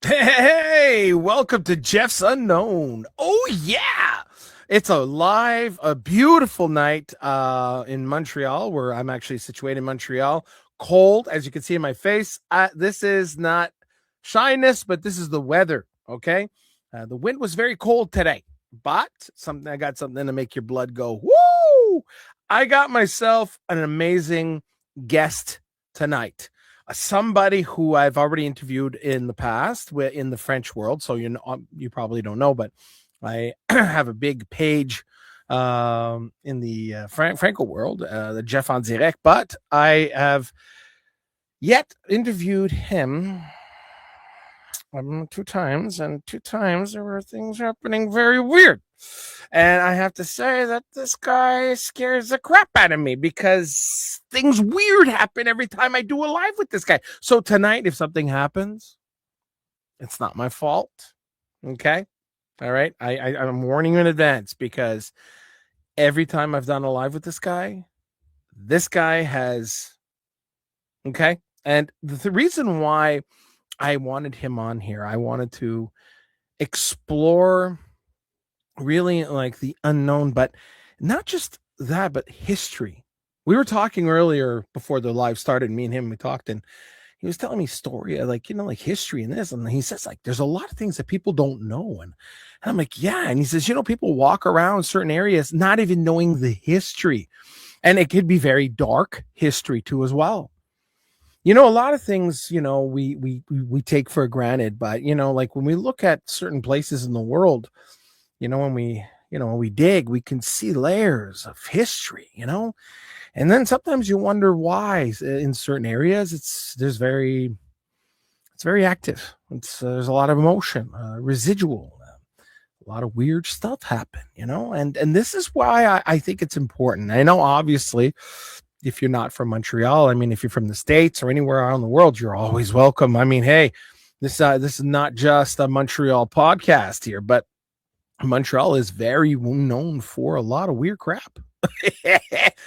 Hey, welcome to Jeff's Unknown. Oh yeah. It's a beautiful night in Montreal, where I'm actually situated in Montreal. Cold, as you can see in my face. This is not shyness, but this is the weather, okay? The wind was very cold today, but I got something to make your blood go, woo! I got myself an amazing guest tonight, somebody who I've already interviewed in the past in the French world. So you probably don't know, but I have a big page in the Franco world, the Jeff on Zirek. But I have yet interviewed him two times, and two times there were things happening very weird. And I have to say that this guy scares the crap out of me because things weird happen every time I do a live with this guy. So tonight, if something happens, it's not my fault. Okay. All right. I'm warning you in advance because every time I've done a live with this guy has. Okay. And the reason why I wanted him on here, I wanted to explore really like the unknown, but not just that, but history. We were talking earlier before the live started, me and him, we talked, and he was telling me story, like history and this. And he says, like, there's a lot of things that people don't know. And I'm like, yeah. And he says, people walk around certain areas not even knowing the history. And it could be very dark history too, as well. A lot of things, we take for granted, but like when we look at certain places in the world, when we dig, we can see layers of history. And then sometimes you wonder why in certain areas it's very active. There's a lot of emotion, residual, a lot of weird stuff happen. And this is why I think it's important. I know, obviously, if you're not from Montreal, I mean, if you're from the States or anywhere around the world, you're always welcome. I mean, hey, this is not just a Montreal podcast here, but Montreal is very known for a lot of weird crap.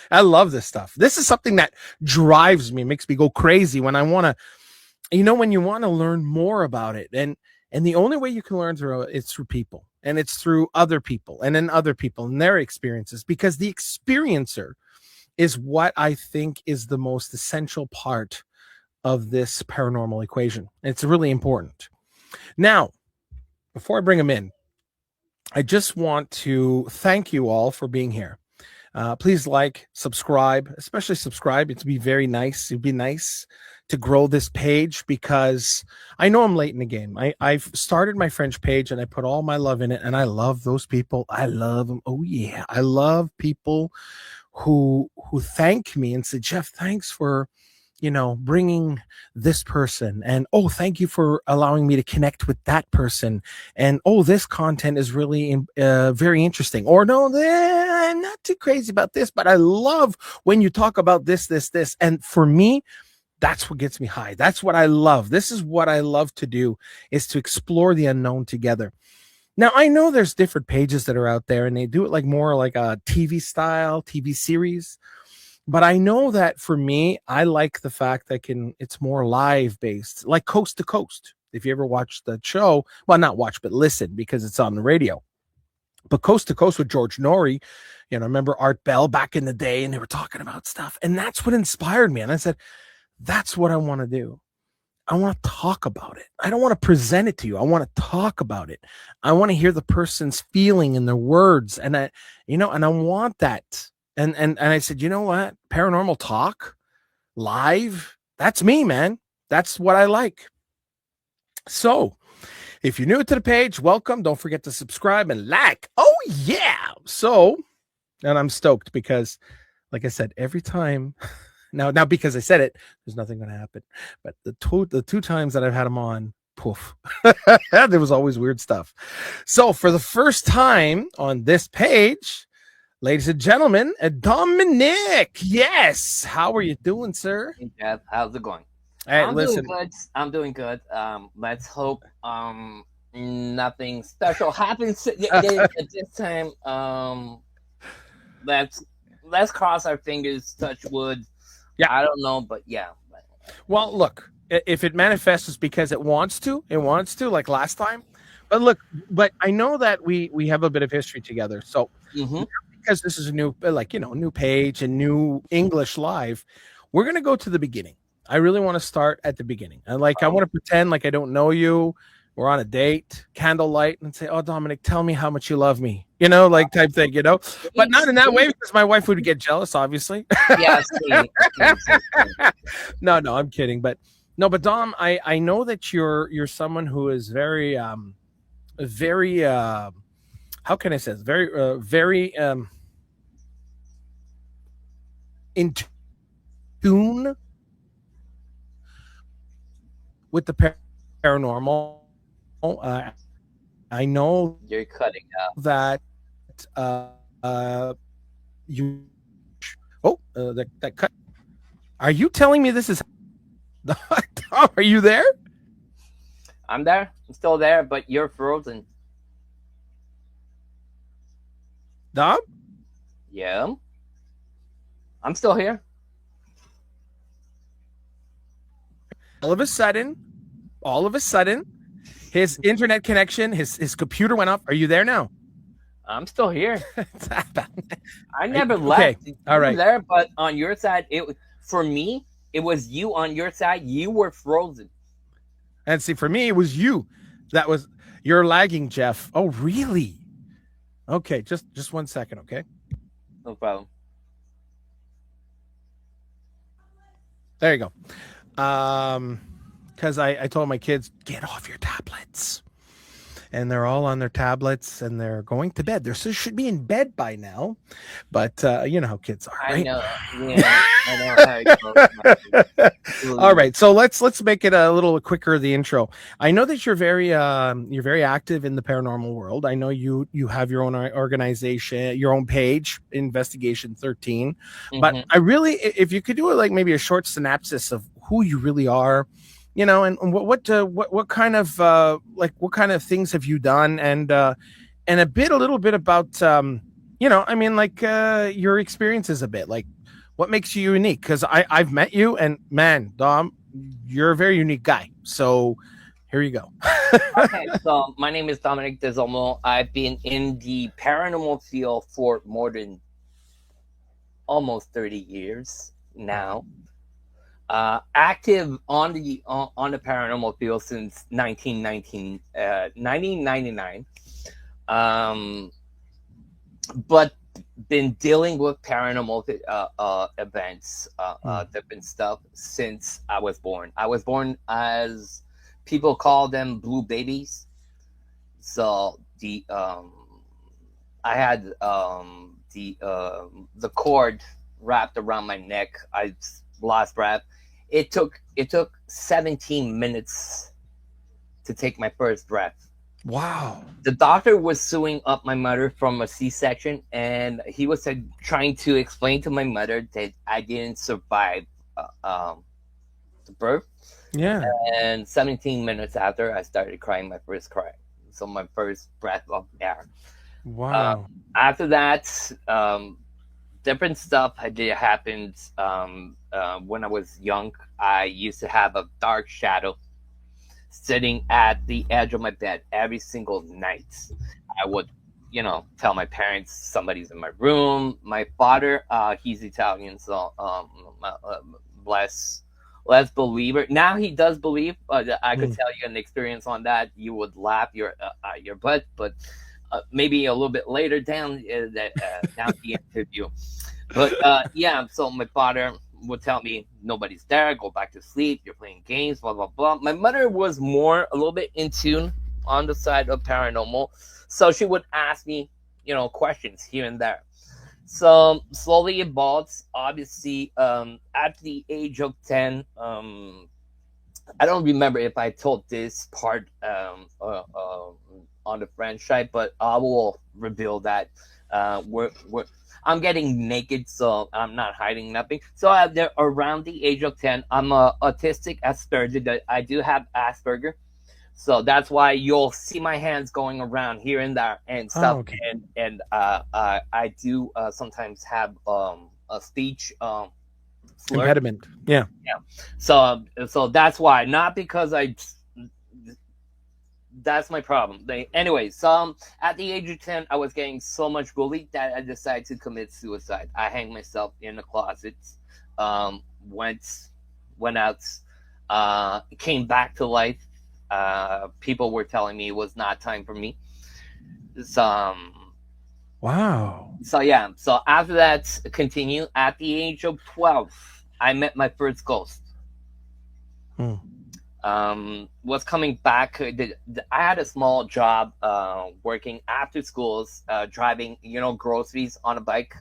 I love this stuff. This is something that drives me, makes me go crazy when I want to, when you want to learn more about it. And the only way you can learn through it's through people, and it's through other people, and then other people and their experiences, because the experiencer is what I think is the most essential part of this paranormal equation. It's really important. Now, before I bring him in, I just want to thank you all for being here. Please like, subscribe, especially subscribe. It'd be very nice. It'd be nice to grow this page because I know I'm late in the game. I've started my French page and I put all my love in it, and I love those people. I love them. Oh yeah, I love people who thank me and say, Jeff, thanks for bringing this person, and oh, thank you for allowing me to connect with that person, and oh, this content is really very interesting, or no, I'm not too crazy about this, but I love when you talk about this. And for me, that's what gets me high. That's what I love. This is what I love to do, is to explore the unknown together. Now, I know there's different pages that are out there and they do it like more like a TV style TV series, but I know that for me, I like the fact that it's more live based, like Coast to Coast. If you ever watch the show, well, not watch, but listen, because it's on the radio. But Coast to Coast with George Norrie, remember Art Bell back in the day, and they were talking about stuff. And that's what inspired me. And I said, that's what I want to do. I want to talk about it. I don't want to present it to you. I want to talk about it. I want to hear the person's feeling in their words. And I want that. And I said, you know what? Paranormal talk live. That's me, man. That's what I like. So if you're new to the page, welcome. Don't forget to subscribe and like. Oh yeah. So, and I'm stoked because, like I said, every time now because I said it, there's nothing going to happen. But the two times that I've had him on, poof, there was always weird stuff. So for the first time on this page, ladies and gentlemen, Dominic. Yes. How are you doing, sir? Hey, Jeff, how's it going? Hey, I'm doing listen. good. I'm doing good. Let's hope nothing special happens at this time. Let's let's cross our fingers, touch wood. Yeah. I don't know, but yeah. Well, look. If it manifests, it's because it wants to. It wants to, like last time. But look, but I know that we have a bit of history together. So Mm-hmm. because this is a new, like, new page and new English live, we're gonna go to the beginning. I really want to start at the beginning. And I want to pretend like I don't know you. We're on a date, candlelight, and say, "Oh, Dominic, tell me how much you love me." Like type thing, but not in that way because my wife would get jealous, obviously. Yeah, same, same, same, same. No, I'm kidding. But no, but Dom, I know that you're someone who is very how can I say this? Very in tune with the paranormal. Uh, I know You're cutting out. that uh, uh, you. Oh, that cut. Are you telling me this is? Tom, are you there, I'm there. I'm still there, but you're frozen. Dom? Yeah, I'm still here. All of a sudden, his internet connection, his computer went up. Are you there now? I'm still here. I never Okay, left. You all were right. there, but on your side, for me, it was you on your side. You were frozen. And see, for me, it was you. You're lagging, Jeff. Oh, really? Okay, just 1 second, okay? No problem. There you go. Because I told my kids, get off your tablets. And they're all on their tablets and they're going to bed. They should be in bed by now. But you know how kids are, I right? know. Yeah, I know how it goes. All right, so let's make it a little quicker, the intro. I know that you're very active in the paranormal world. I know you have your own organization, your own page, Investigation 13. But Mhm. I really, if you could do it like maybe a short synopsis of who you really are, and what kind of what kind of things have you done, and a little bit about I mean, your experiences a bit, like what makes you unique, because I've met you, and man, Dom, you're a very unique guy. So here you go. Okay, so my name is Dominic Desolmo. I've been in the paranormal field for more than almost 30 years now. Active on the paranormal field since 1999. Um, but been dealing with paranormal events, different stuff since I was born. I was born as people call them blue babies. So I had the cord wrapped around my neck. I lost breath. It took 17 minutes to take my first breath. Wow. The doctor was sewing up my mother from a C-section, and he was trying to explain to my mother that I didn't survive the birth. Yeah. And 17 minutes after, I started crying my first cry. So my first breath of air. Wow. After that, different stuff happened. When I was young, I used to have a dark shadow sitting at the edge of my bed every single night. I would, tell my parents somebody's in my room. My father, he's Italian, so less believer. Now he does believe. I could tell you an experience on that. You would laugh your butt, but maybe a little bit later down the interview. But yeah, so my father would tell me nobody's there, go back to sleep, you're playing games, blah blah blah. My mother was more a little bit in tune on the side of paranormal, so she would ask me, questions here and there. So slowly evolved. Obviously, at the age of 10, I don't remember if I told this part on the franchise, but I will reveal that we're I'm getting naked, so I'm not hiding nothing. So there, around the age of 10, I'm autistic Asperger. I do have Asperger, so that's why you'll see my hands going around here and there and stuff. Okay. And I do sometimes have a speech slur. Impediment. Yeah. So that's why, not because I. That's my problem. Anyway, so at the age of 10, I was getting so much bullied that I decided to commit suicide. I hanged myself in the closet. Um, went went out. Came back to life. People were telling me it was not time for me. So, Wow. so yeah. So after that, continue. At the age of 12, I met my first ghost. Hmm. Was coming back. I had a small job working after schools, driving, groceries on a bike.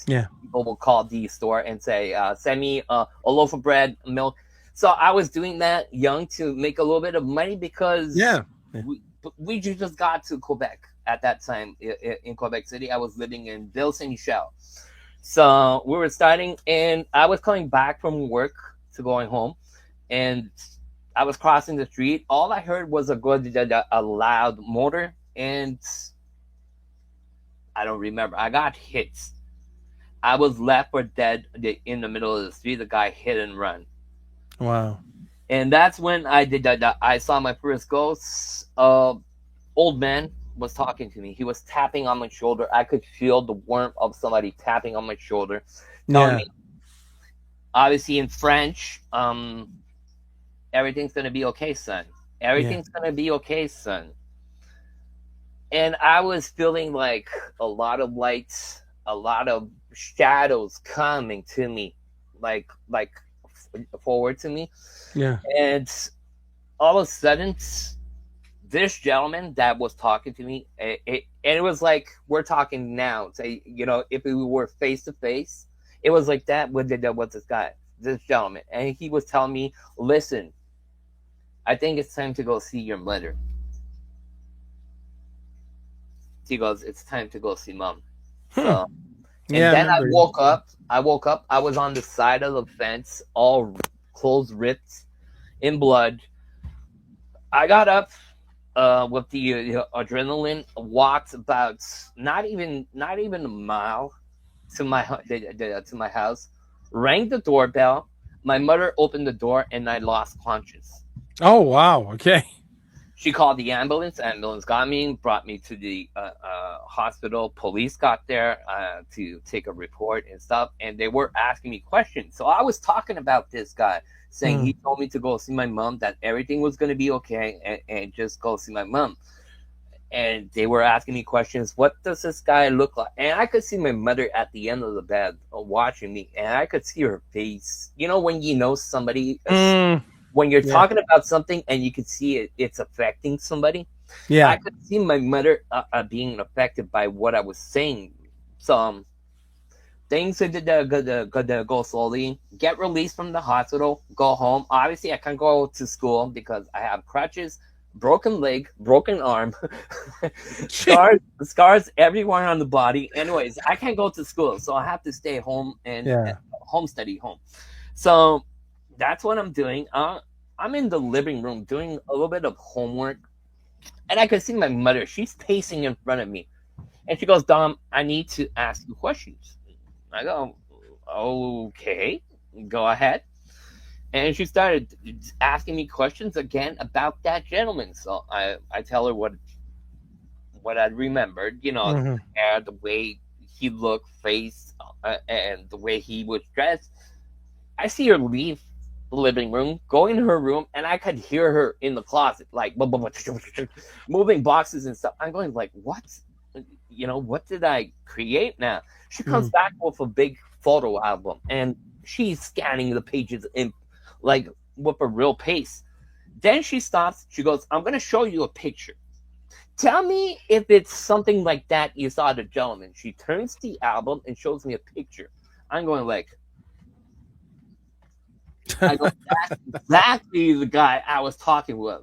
Yeah. People will call the store and say, send me a loaf of bread, milk. So I was doing that young to make a little bit of money because Yeah. we just got to Quebec at that time in Quebec City. I was living in Ville Saint Michel. So we were starting, and I was coming back from work to going home, and I was crossing the street. All I heard was a loud motor, and I don't remember. I got hit. I was left for dead in the middle of the street. The guy hit and run. Wow. And that's when I did that. I saw my first ghost. Old man was talking to me. He was tapping on my shoulder. I could feel the warmth of somebody tapping on my shoulder, telling me, obviously in French, everything's gonna be okay, son. Everything's gonna be okay, son. And I was feeling like a lot of lights, a lot of shadows coming to me, like forward to me. Yeah. And all of a sudden, this gentleman that was talking to me, and it was like we're talking now. Say, if we were face to face, it was like that. What this guy, this gentleman, and he was telling me, "Listen, I think it's time to go see your mother." He goes, "It's time to go see mom." So, and then I woke up. I was on the side of the fence, all clothes ripped, in blood. I got up with the adrenaline, walked about not even a mile to my house, rang the doorbell. My mother opened the door, and I lost conscious. Oh wow. Okay. She called the ambulance. Ambulance got me, brought me to the hospital. Police got there to take a report and stuff, and they were asking me questions. So I was talking about this guy, saying he told me to go see my mom, that everything was going to be okay, and just go see my mom. And they were asking me questions. What does this guy look like? And I could see my mother at the end of the bed watching me, and I could see her face. When somebody... When you're talking about something and you can see it's affecting somebody, I could see my mother being affected by what I was saying. So things did go slowly. Get released from the hospital, go home. Obviously, I can't go to school because I have crutches, broken leg, broken arm, scars everywhere on the body. Anyways, I can't go to school, so I have to stay home and home study home. So that's what I'm doing. I'm in the living room doing a little bit of homework, and I can see my mother. She's pacing in front of me, and she goes, "Dom, I need to ask you questions." I go, "Okay, go ahead." And she started asking me questions again about that gentleman. So I tell her what I remembered, the hair, the way he looked, face, and the way he was dressed. I see her leave the living room, go in her room, and I could hear her in the closet, like moving boxes and stuff. I'm going like, what? What did I create now? She comes back with a big photo album, and she's scanning the pages in like with a real pace. Then she stops. She goes, "I'm going to show you a picture. Tell me if it's something like that you saw the gentleman." She turns the album and shows me a picture. I'm going like, I go, "That's exactly the guy I was talking with."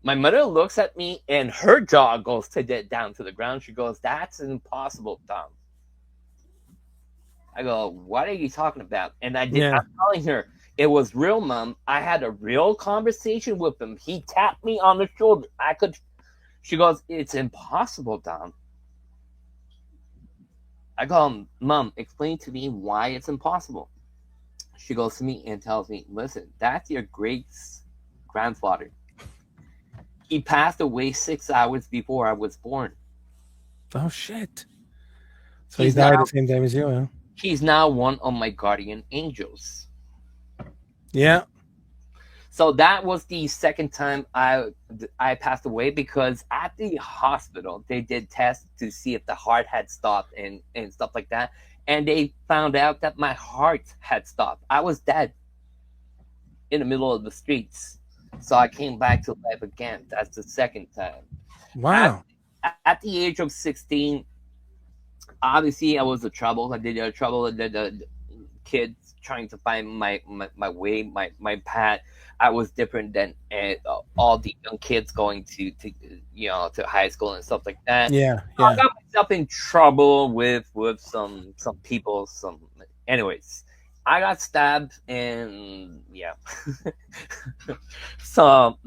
My mother looks at me, and her jaw goes down to the ground. She goes, "That's impossible, Tom." I go, "What are you talking about?" And I'm telling her, it was real, Mom. I had a real conversation with him. He tapped me on the shoulder. She goes, "It's impossible, Tom." I go, "Mom, explain to me why it's impossible." She goes to me and tells me, "Listen, that's your great grandfather. He passed away 6 hours before I was born. Oh shit. So he He's died now the same time as you, huh? he's now one of my guardian angels." Yeah. So that was the second time I passed away, because at the hospital they did tests to see if the heart had stopped and stuff like that, and they found out that my heart had stopped. I was dead in the middle of the streets. So I came back to life again. That's the second time. At, Wow. at the age of 16, obviously I was a trouble. I did a trouble. The kids trying to find my way, my path. I was different than all the young kids going to high school and stuff like that. Yeah. So I Yeah. got myself in trouble with some people. Anyways, I got stabbed, and yeah. So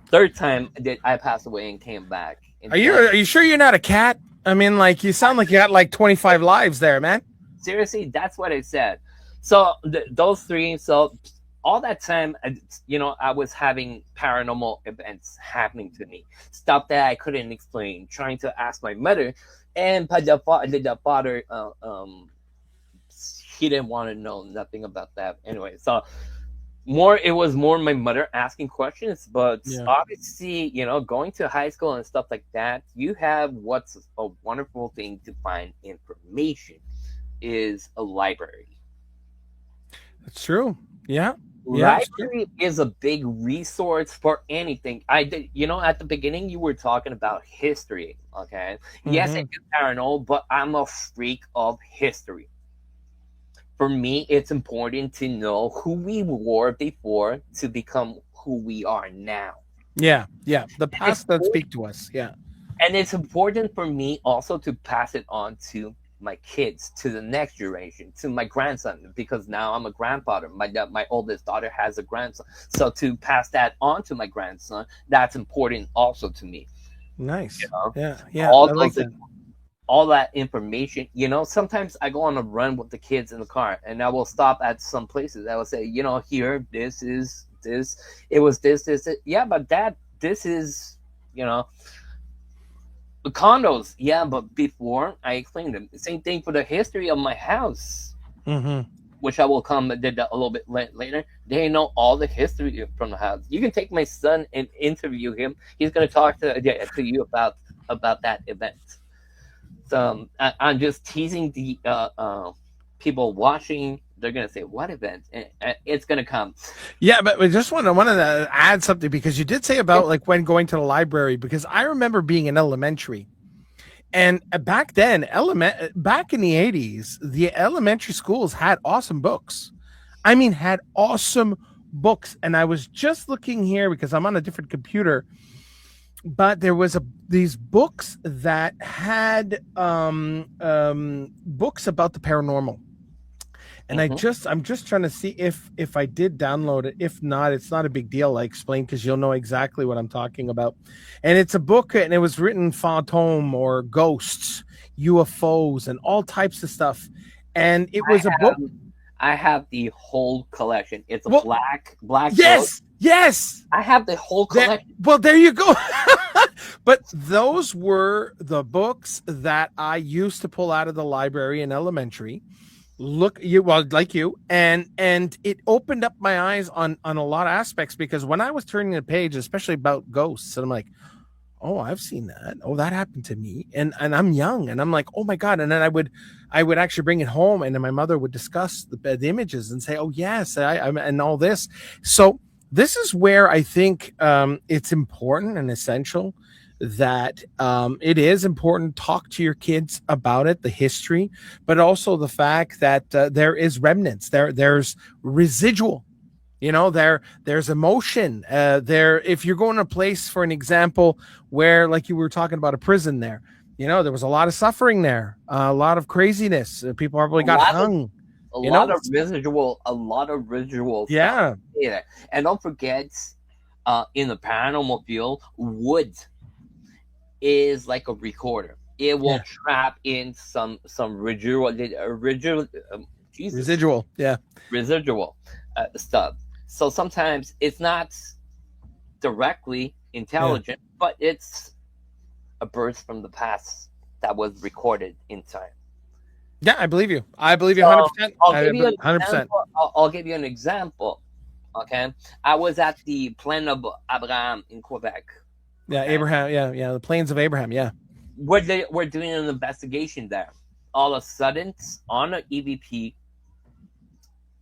third time that I passed away and came back. Are you sure you're not a cat? I mean, like you sound like you got like 25 lives there, man. Seriously, that's what I said. So those three. So all that time, I was having paranormal events happening to me, stuff that I couldn't explain. Trying to ask my mother, and the father, he didn't want to know nothing about that. Anyway, so it was more my mother asking questions, but Yeah. obviously, going to high school and stuff like that, you have what's a wonderful thing to find information is a library. That's true. Yeah. Yeah. It's true. Library is a big resource for anything. I did, at the beginning you were talking about history. Okay, yes, I Mm-hmm. do paranormal, but I'm a freak of history. For me, it's important to know who we were before to become who we are now. Yeah. Yeah. The And it's past does speak to us. Yeah. and it's important for me also to pass it on to my kids, to the next generation, to my grandson, because now I'm a grandfather. My oldest daughter has a grandson, so to pass that on to my grandson, that's important also to me. Nice. You know, Yeah. Yeah. all I like those that. all that information. Sometimes I go on a run with the kids in the car, and I will stop at some places. I will say, here, this is this. It was this. Yeah, but Dad, this is, you know, the condos. Yeah, but before I explained them. Same thing for the history of my house, Mm-hmm. which I will come did that a little bit later. They know all the history from the house. You can take my son and interview him. He's going to talk to you about that event. So I'm just teasing the people watching. They're gonna say, "What event?" And it's gonna come. Yeah, but we just wanted to add something because you did say about like when going to the library, because I remember being in elementary. And back then, back in the 80s, the elementary schools had awesome books. I mean, had awesome books. And I was just looking here because I'm on a different computer, but there was these books that had books about the paranormal. And Mhm. I'm just trying to see if I did download it. If not, it's not a big deal. I explain because you'll know exactly what I'm talking about. And it's a book, and it was written phantom or ghosts, UFOs, and all types of stuff. And it I was a book. have I have the whole collection. It's a Well, black book. yes, yes. I have the whole That, collection. well, there you go. But those were the books that I used to pull out of the library in elementary. Like you, and it opened up my eyes on a lot of aspects, because when I was turning the page, especially about ghosts, and I'm like, oh, I've seen that. Oh, that happened to me. And I'm young, and I'm like, oh my God. And then I would actually bring it home, and then my mother would discuss the images and say, oh yes, I'm and all this. So this is where I think it's important and essential that it is important to talk to your kids about it, the history, but also the fact that there is remnants, there's residual, there's emotion there. If you're going to a place, for an example, where, like you were talking about, a prison there, there was a lot of suffering there, a lot of craziness, people A probably got lot of hung, a you lot know of residual stuff. yeah. Yeah. And don't forget, in the paranormal field, wood is like a recorder. It will Yeah. trap in some residual. Jesus, Residual. Yeah. residual stuff. So sometimes it's not directly Yeah. intelligent, but it's a burst from the past that was recorded in time. Yeah, I believe you. I believe you So 100%. I'll I give you an 100%. example. I'll give you an example. Okay, I was at the Plain of Abraham in Quebec. Yeah, Okay, Abraham. Yeah, yeah. The plains of Abraham. Yeah. we're doing an investigation there. All of a sudden, on an EVP,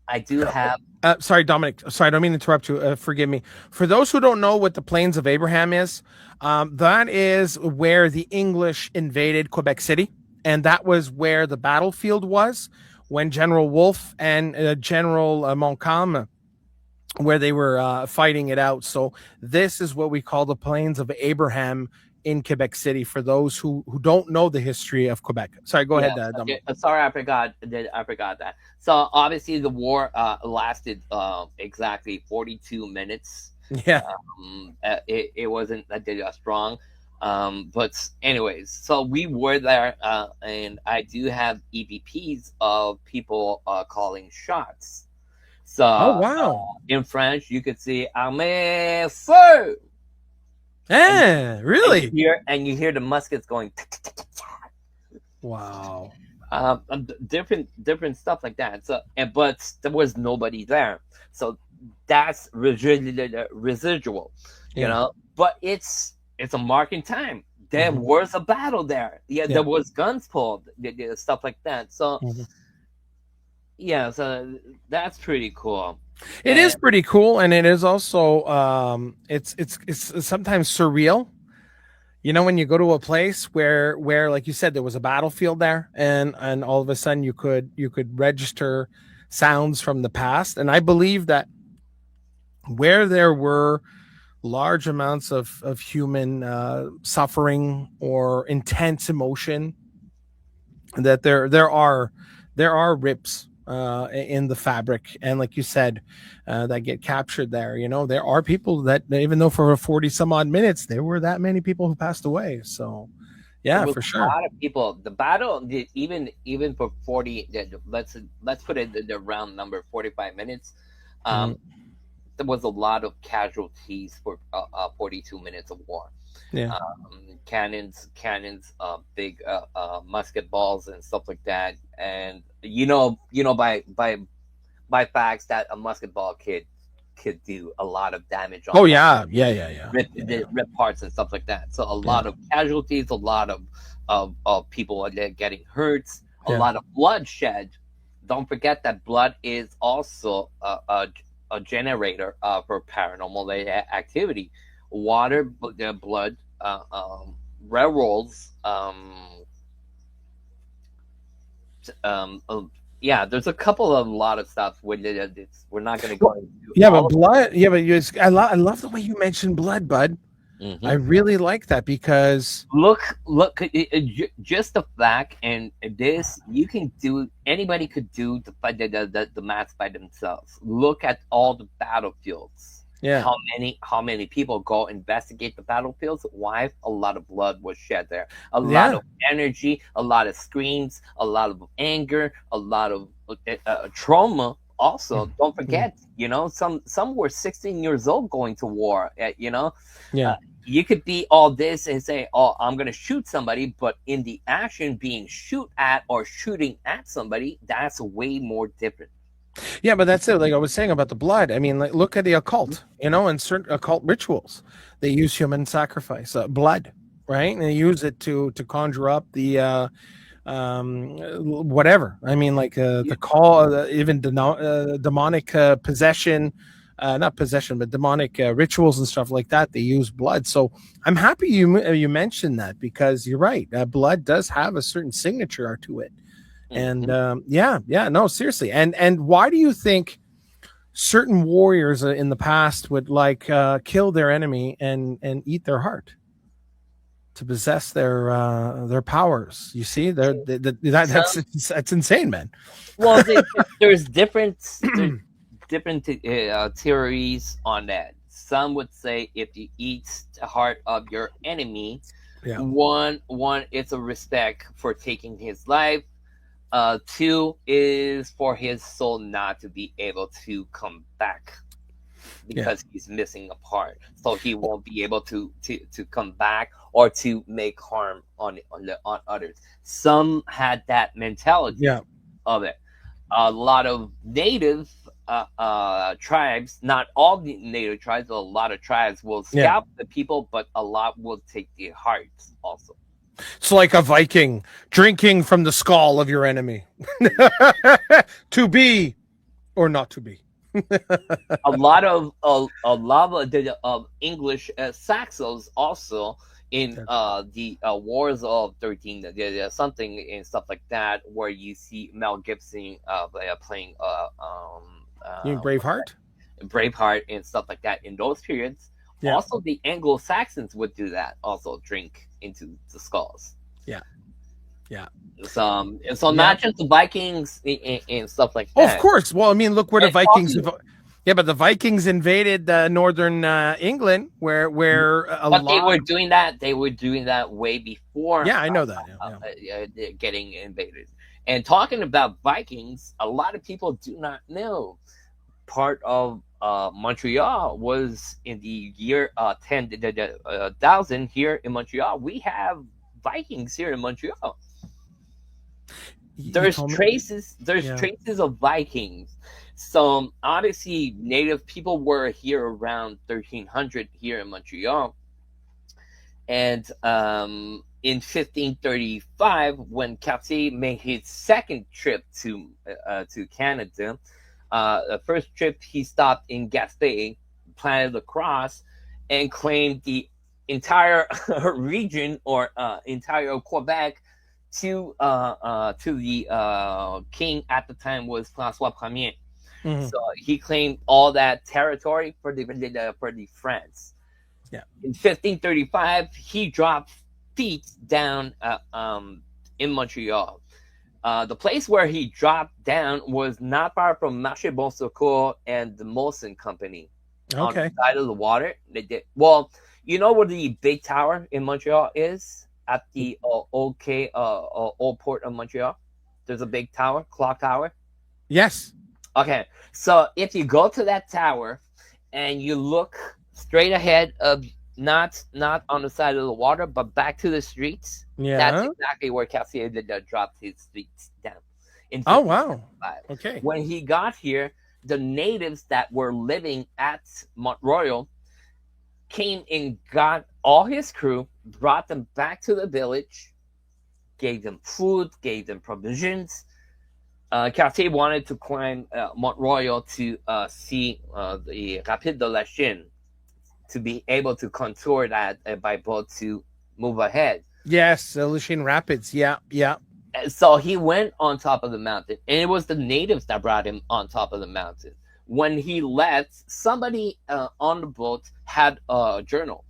I do have. Sorry, Dominic. Sorry, I don't mean to interrupt you. Forgive me. For those who don't know what the Plains of Abraham is, that is where the English invaded Quebec City, and that was where the battlefield was when General Wolfe and General Montcalm, where they were fighting it out. So this is what we call the Plains of Abraham in Quebec City. For those who don't know the history of Quebec. Sorry, go ahead, Yeah, Dominic. sorry, I forgot. I forgot that. So obviously, the war lasted exactly 42 minutes. Yeah. It wasn't that strong. But anyways, so we were there, and I do have EVPs of people calling shots. So Oh wow. in French, you could see "Armée feu," Really? and you hear the muskets going. Wow. Different stuff like that. So, but there was nobody there. So that's residual, you Yeah. know. But it's a mark in time. There Mhm. was a battle there. Yeah, Yeah. there was guns pulled, stuff like that. So Mhm. yeah, so that's pretty cool. It is pretty cool, and it is also it's sometimes surreal. You know, when you go to a place where like you said, there was a battlefield there, and all of a sudden you could register sounds from the past. And I believe that where there were large amounts of human suffering or intense emotion, that there are rips in the fabric, and like you said, that get captured there. You know, there are people that, even though for 40 some odd minutes there were that many people who passed away. So yeah, for A sure. lot of people. The battle, even for 40. Let's put it the round number 45 minutes. There was a lot of casualties for 42 minutes of war. Yeah. Cannons, big musket balls and stuff like that. And by facts that a musket ball could do a lot of damage. Oh yeah, yeah. Rip parts and stuff like that. So a lot of casualties, a lot of people are getting hurt, a lot of bloodshed. Don't forget that blood is also a generator for paranormal activity. Water, blood, railroads. Yeah, there's a lot of stuff. We're not going to go into. Yeah, but blood. Yeah, but I love the way you mentioned blood, bud. Mm-hmm. I really like that, because look, just the fact, and this anybody could do the maths by themselves. Look at all the battlefields. Yeah. How many people go investigate the battlefields? Why? A lot of blood was shed there. A lot of energy, a lot of screams, a lot of anger, a lot of trauma. Also, don't forget, some were 16 years old going to war. You could be all this and say, "Oh, I'm going to shoot somebody," but in the action, being shoot at or shooting at somebody, that's way more different. Yeah, but that's it. Like I was saying about the blood. I mean, like, look at the occult, and certain occult rituals. They use human sacrifice, blood, right? And they use it to conjure up the whatever. I mean, like the call, even demonic possession, not possession, but demonic rituals and stuff like that. They use blood. So I'm happy you mentioned that, because you're right. Blood does have a certain signature to it. And no, seriously. And why do you think certain warriors in the past would kill their enemy and eat their heart to possess their powers? You see, that's insane, man. Well, there's different theories on that. Some would say if you eat the heart of your enemy, one, it's a respect for taking his life. Two is for his soul not to be able to come back because he's missing a part, so he won't be able to come back or to make harm on others. Some had that mentality of it. A lot of native tribes, not all the native tribes, but a lot of tribes will scalp the people, but a lot will take their hearts also. It's like a Viking drinking from the skull of your enemy. To be or not to be. a lot of English Saxons also in the Wars of 13, there's something and stuff like that where you see Mel Gibson playing you mean Braveheart and stuff like that in those periods. Yeah. Also, the Anglo-Saxons would do that. Also, drink into the skulls. Yeah, yeah. So not just the Vikings and stuff like that. Oh, of course. Well, I mean, look where the Vikings. But the Vikings invaded northern England, where they were doing that. They were doing that way before. Yeah, I know that. Getting invaded. And talking about Vikings, a lot of people do not know. Part of Montreal was in the year 10,000 here in Montreal. We have Vikings here in Montreal. There's traces of Vikings. So obviously native people were here around 1300 here in Montreal. And in 1535, when Cartier made his second trip to Canada, the first trip he stopped in Gaspé, planted the cross, and claimed the entire region or entire Quebec to the king at the time was François Ier. Mm-hmm. So he claimed all that territory for the France. Yeah. In 1535, he dropped feet down in Montreal. The place where he dropped down was not far from Marché Bon Secours and the Molson Company. Okay. On the side of the water. They did well. You know where the big tower in Montreal is? At the old port of Montreal. There's a big tower, clock tower. Yes. Okay. So if you go to that tower and you look straight ahead of not on the side of the water, but back to the streets. Yeah. That's exactly where Cartier dropped his feet down. Oh, wow. Okay. When he got here, the natives that were living at Mont-Royal came and got all his crew, brought them back to the village, gave them food, gave them provisions. Cartier wanted to climb Mont-Royal to see the Rapide de la Chine, to be able to contour that by boat to move ahead. Yes, the Lachine Rapids. Yeah. So he went on top of the mountain, and it was the natives that brought him on top of the mountain. When he left, somebody on the boat had a journal.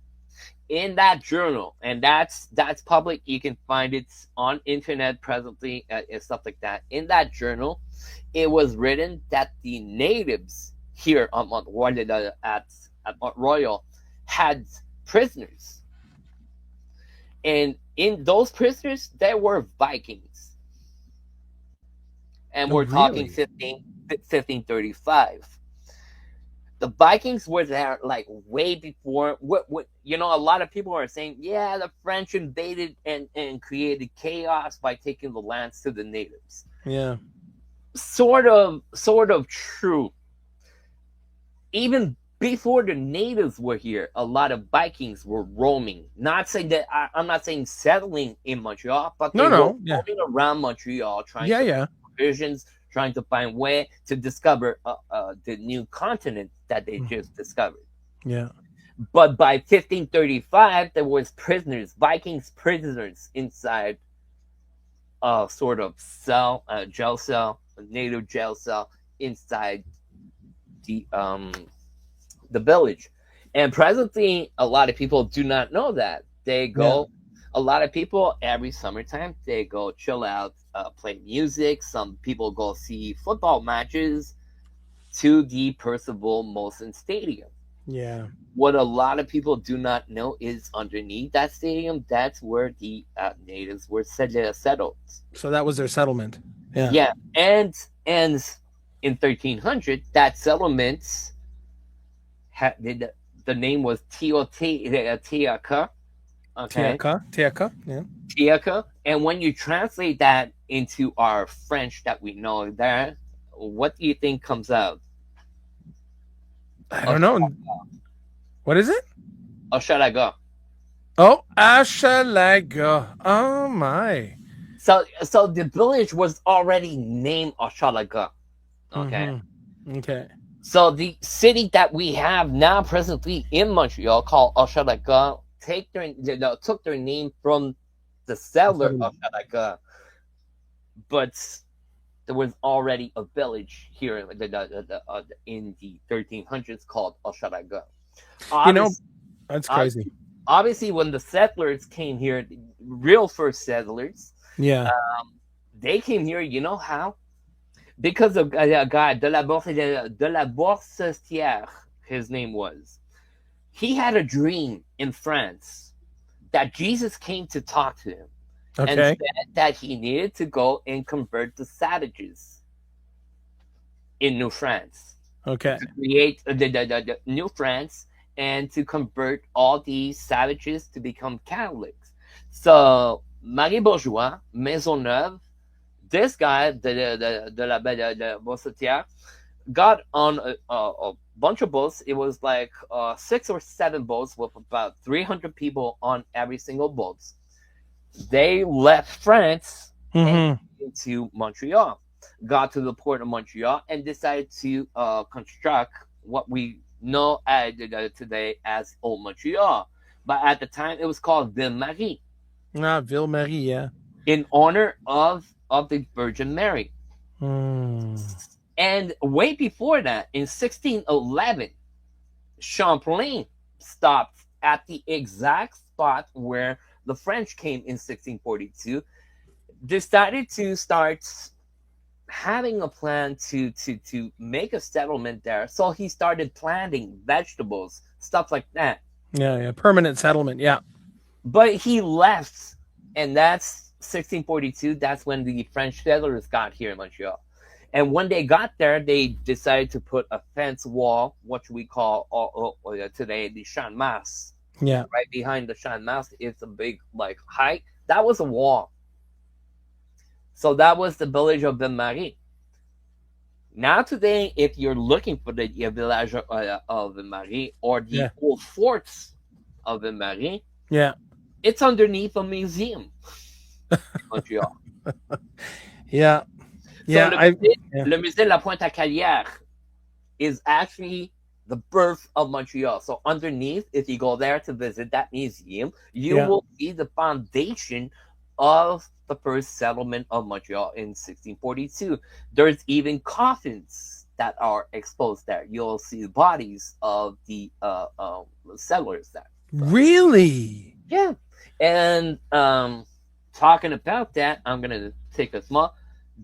In that journal, and that's public, you can find it on internet presently and stuff like that. In that journal, it was written that the natives here on Mont-Royal at Mont-Royal had prisoners, and in those prisoners there were Vikings, and we're talking 1535. The Vikings were there like way before. What a lot of people are saying, yeah, the French invaded and created chaos by taking the lands to the natives. Yeah, sort of true. Even before the natives were here, a lot of Vikings were roaming. Not saying that I'm not saying settling in Montreal, but they were roaming around Montreal trying to find provisions, trying to find way to discover the new continent that they just discovered. Yeah. But by 1535, there was Vikings prisoners inside a sort of cell, a jail cell, a native jail cell inside the village. And presently, a lot of people do not know that. They go, a lot of people every summertime, they go chill out, play music. Some people go see football matches to the Percival Molson Stadium. Yeah. What a lot of people do not know is underneath that stadium, that's where the natives were settled. So that was their settlement. Yeah. Yeah, and in 1300, that settlement had the name was Teotihuacan. Okay, Tiaka. Tiaka. Yeah. Tiaka. And when you translate that into our French that we know there, what do you think comes out? I don't know. What is it? Hochelaga. Oh, Ashalaga. Oh my. So the village was already named Hochelaga. Okay. Mm-hmm. Okay. So the city that we have now presently in Montreal called Hochelaga took their name from the settler of Hochelaga, but there was already a village here in the 1300s called Hochelaga. You know, Obviously, that's crazy. obviously, when the settlers came here, the real first settlers, Yeah. they came here. You know how? Because of a guy de la Boursière, his name was. He had a dream in France that Jesus came to talk to him and Okay. said that he needed to go and convert the savages in New France, Okay. to create the New France and to convert all these savages to become Catholics. So Marie Bourgeois, Maisonneuve, this guy, the Bossetier, got on a bunch of boats. It was like 6 or 7 boats with about 300 people on every single boat. They left France and Mm-hmm. into Montreal, got to the port of Montreal, and decided to construct what we know today as Old Montreal. But at the time, it was called Ville Marie Ah, Ville Marie. Yeah. in honor of the Virgin Mary. Mm. And way before that, in 1611, Champlain stopped at the exact spot where the French came in 1642, decided to start having a plan to make a settlement there. So he started planting vegetables, stuff like that. Yeah. Yeah. Permanent settlement. Yeah. But he left, and that's 1642. That's when the French settlers got here in Montreal. And when they got there, they decided to put a fence wall, what we call today the Champ de Mars. Yeah. Right behind the Champ de Mars is a big like height. That was a wall. So that was the village of Ville Marie. Now today, if you're looking for the village of Ville Marie or the Yeah. old forts of Ville Marie, Yeah. it's underneath a museum in Montreal. Yeah. Yeah. So Yeah. le musée de la Pointe-à-Calière is actually the birth of Montreal. So underneath, if you go there to visit that museum, you Yeah. will see the foundation of the first settlement of Montreal in 1642. There's even coffins that are exposed there. You'll see the bodies of the settlers there. Really? Yeah. And talking about that, I'm gonna take a small.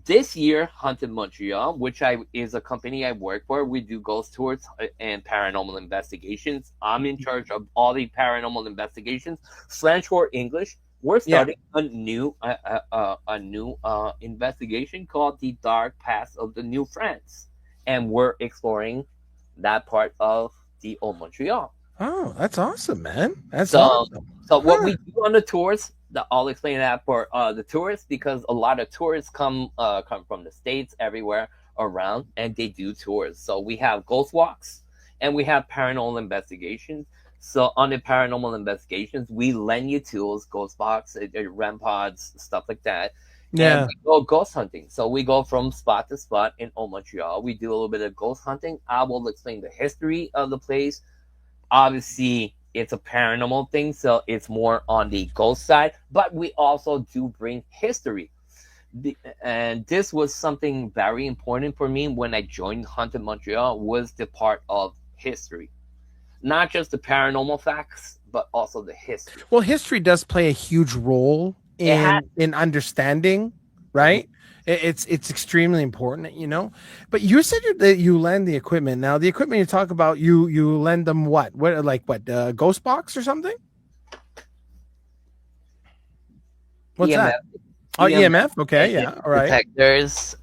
This year, Haunted Montreal, which is a company I work for, we do ghost tours and paranormal investigations. I'm in charge of all the paranormal investigations, French or English. We're starting a new investigation called the Dark Past of the New France, and we're exploring that part of the old Montreal. Oh, that's awesome, man. That's So, awesome. so what we do on the tours, I'll explain that for the tourists, because a lot of tourists come from the States, everywhere around, and they do tours. So we have ghost walks and we have paranormal investigations. So on the paranormal investigations, we lend you tools, ghost box, REM pods, stuff like that. Yeah. And we go ghost hunting. So we go from spot to spot in Old Montreal. We do a little bit of ghost hunting. I will explain the history of the place. Obviously, it's a paranormal thing, so it's more on the ghost side, but we also do bring history. And this was something very important for me when I joined Haunted Montreal, was the part of history. Not just the paranormal facts, but also the history. Well, history does play a huge role in understanding, right? It's extremely important, you know. But you said that you lend the equipment. Now, the equipment you talk about, you lend them what? Ghost box or something? What's EMF. that? Oh, EMF. Okay, EMF yeah, all right. detectors.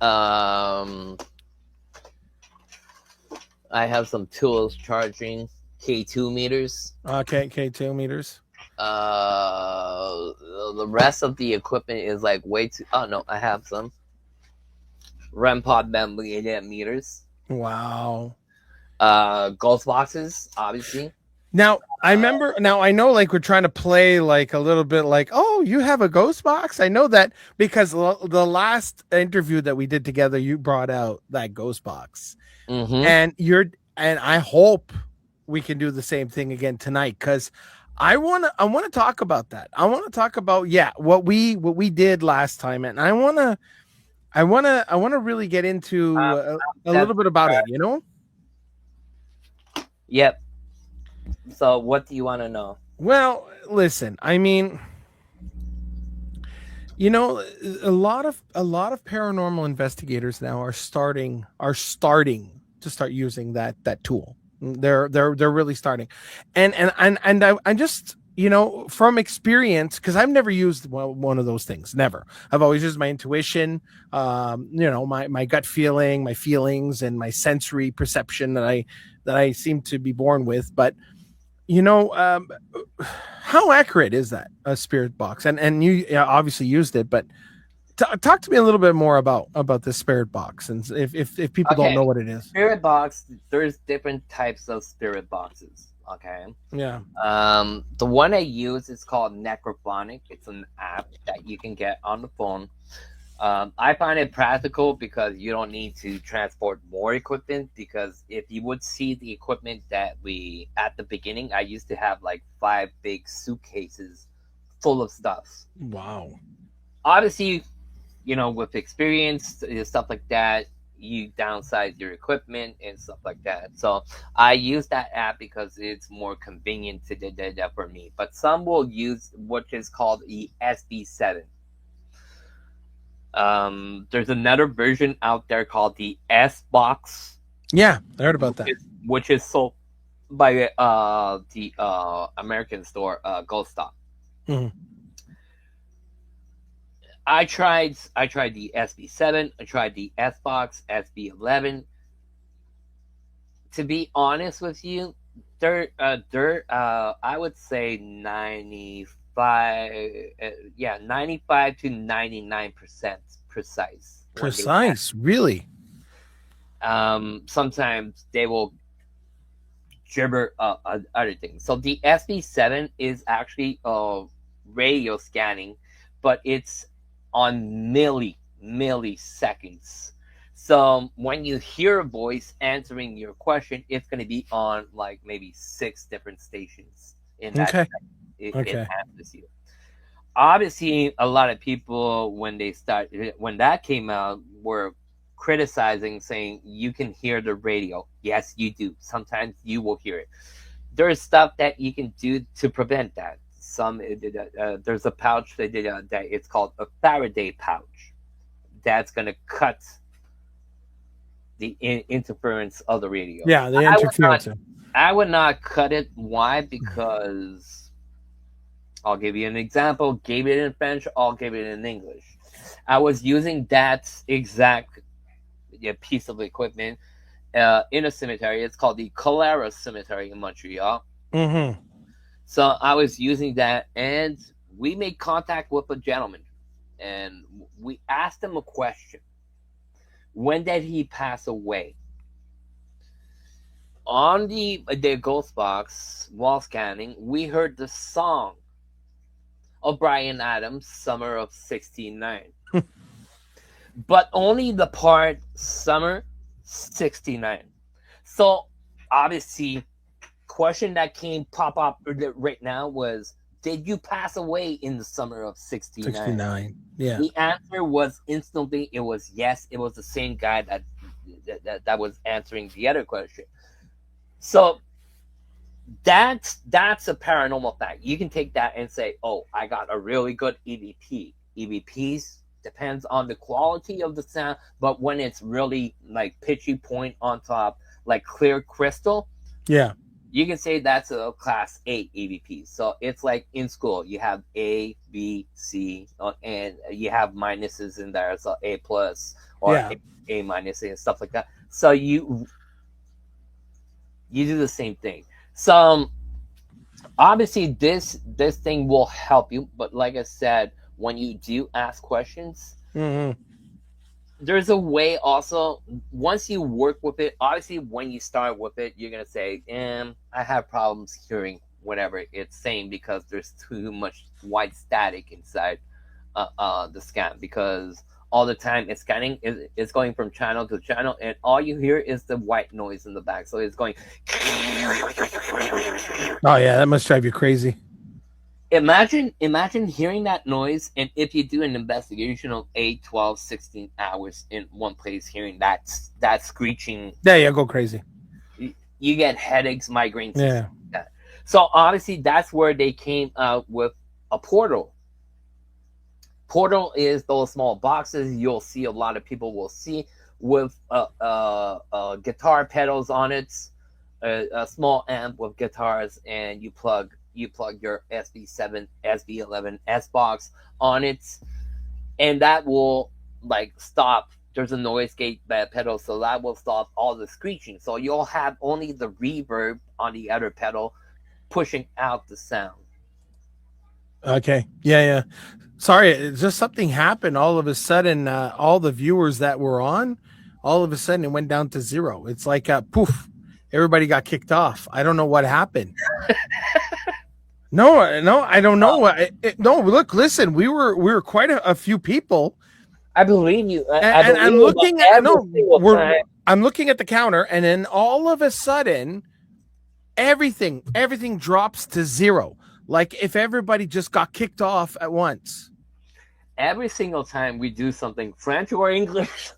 I have some tools charging K2 meters. Okay, K2 meters. The rest of the equipment is like way too. Oh no, I have some REM pod meters. Wow. Ghost boxes, obviously. Now I remember. Now I know, like we're trying to play like a little bit, like, oh, you have a ghost box. I know that because the last interview that we did together, you brought out that ghost box, Mm-hmm. and I hope we can do the same thing again tonight because I want to talk about that. I want to talk about what we did last time, and I want to really get into a little bit about it. You know. Yep. So, what do you want to know? Well, listen, I mean, you know, a lot of paranormal investigators now are starting to start using that tool. They're really starting, and I just, from experience, because I've never used one of those things. Never. I've always used my intuition, my gut feeling, my feelings, and my sensory perception that I seem to be born with. But you know, how accurate is that, a spirit box? And you obviously used it, but talk to me a little bit more about this spirit box, and if people don't Okay, know what it is. spirit box. There's different types of spirit boxes. Okay. Yeah. The one I use is called Necrophonic. It's an app that you can get on the phone. I find it practical because you don't need to transport more equipment. Because if you would see the equipment that we at the beginning, I used to have like 5 big suitcases full of stuff. Wow. Obviously, with experience, stuff like that, you downsize your equipment and stuff like that. So I use that app because it's more convenient to do that for me. But some will use what is called the SB7. There's another version out there called the S Box. Yeah, I heard about that. Which is sold by the American store Gold Stock. Mhm. I tried the SB7. I tried the S Box, SB11. To be honest with you, they're I would say 95 to 99% precise. Precise, really. Sometimes they will gibber other things. So the SB7 is actually radio scanning, but it's on milliseconds. So when you hear a voice answering your question, it's going to be on like maybe 6 different stations in that Okay. second. It Okay. answers you. Obviously, a lot of people when that came out were criticizing, saying you can hear the radio. Yes, you do. Sometimes you will hear it. There's stuff that you can do to prevent that. There's a pouch that it's called a Faraday pouch that's going to cut the interference of the radio. Yeah, the interference. I would not cut it. Why? Because I'll give you an example. Gave it in French. I'll give it in English. I was using that exact piece of equipment in a cemetery. It's called the Calera Cemetery in Montreal. Mm-hmm. So I was using that, and we made contact with a gentleman, and we asked him a question. When did he pass away? On the ghost box wall scanning, we heard the song of Bryan Adams, Summer of '69. But only the part Summer 69. So obviously, question that came pop up right now was, did you pass away in the summer of 69? 69. Yeah. The answer was instantly, it was yes. It was the same guy that was answering the other question. So that's a paranormal fact. You can take that and say, oh, I got a really good EVP. EVPs depends on the quality of the sound, but when it's really like pitchy point on top, like clear crystal, Yeah. You can say that's a class A EVP. So it's like in school, you have A, B, C, and you have minuses in there, so A plus or Yeah. A minus and stuff like that. So you do the same thing. So obviously this thing will help you, but like I said, when you do ask questions, Mm-hmm. there's a way also. Once you work with it, obviously when you start with it, you're gonna say, I have problems hearing whatever it's saying because there's too much white static inside the scan, because all the time it's scanning, it's going from channel to channel, and all you hear is the white noise in the back. So it's going. Oh yeah, that must drive you crazy. Imagine hearing that noise, and if you do an investigation of 8, 12, 16 hours in one place, hearing that screeching, Yeah, go crazy. you get headaches, migraines. Yeah. So obviously that's where they came out with a portal. Portal is those small boxes you'll see a lot of people will see with guitar pedals on it, a small amp with guitars, and you plug your SB7, SB11 S box on it, and that will like stop. There's a noise gate pedal, so that will stop all the screeching. So you'll have only the reverb on the other pedal pushing out the sound. Okay. Yeah. Sorry, it's just something happened. All of a sudden, all the viewers that were on, all of a sudden it went down to zero. It's like poof, everybody got kicked off. I don't know what happened. No, I don't know. No, look, listen, we were quite a few people. I believe you. And I'm looking at I'm looking at the counter, and then all of a sudden, everything drops to zero. Like if everybody just got kicked off at once. Every single time we do something, French or English.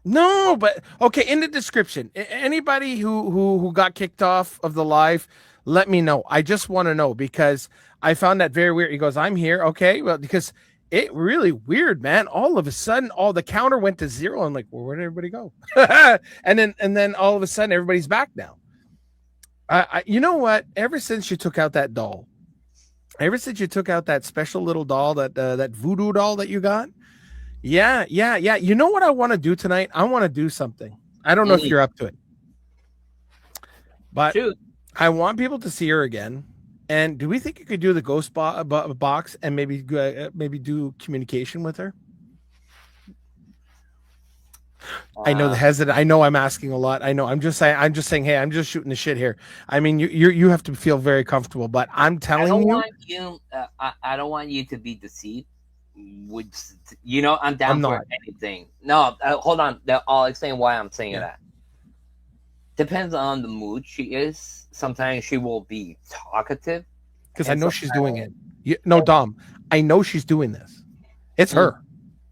No, but okay. In the description, anybody who got kicked off of the live, let me know. I just want to know, because I found that very weird. He goes, "I'm here." Okay, well, because it really weird, man. All of a sudden, all the counter went to zero. I'm like, well, where did everybody go? and then all of a sudden, everybody's back now. You know what? Ever since you took out that doll, ever since you took out that special little doll, that voodoo doll that you got, yeah. You know what I want to do tonight? I want to do something. I don't know if you're up to it, but Shoot. I want people to see her again. And do we think you could do the ghost box and maybe do communication with her? I know the hesitant. I know I'm asking a lot. I know. I'm just saying. Hey, I'm just shooting the shit here. I mean, you have to feel very comfortable. But I'm telling you, I don't want you to be deceived. I'm down for anything. No, hold on. I'll explain why I'm saying that. Depends on the mood she is. Sometimes she will be talkative. Because I know she's doing it. Dom, I know she's doing this. It's her.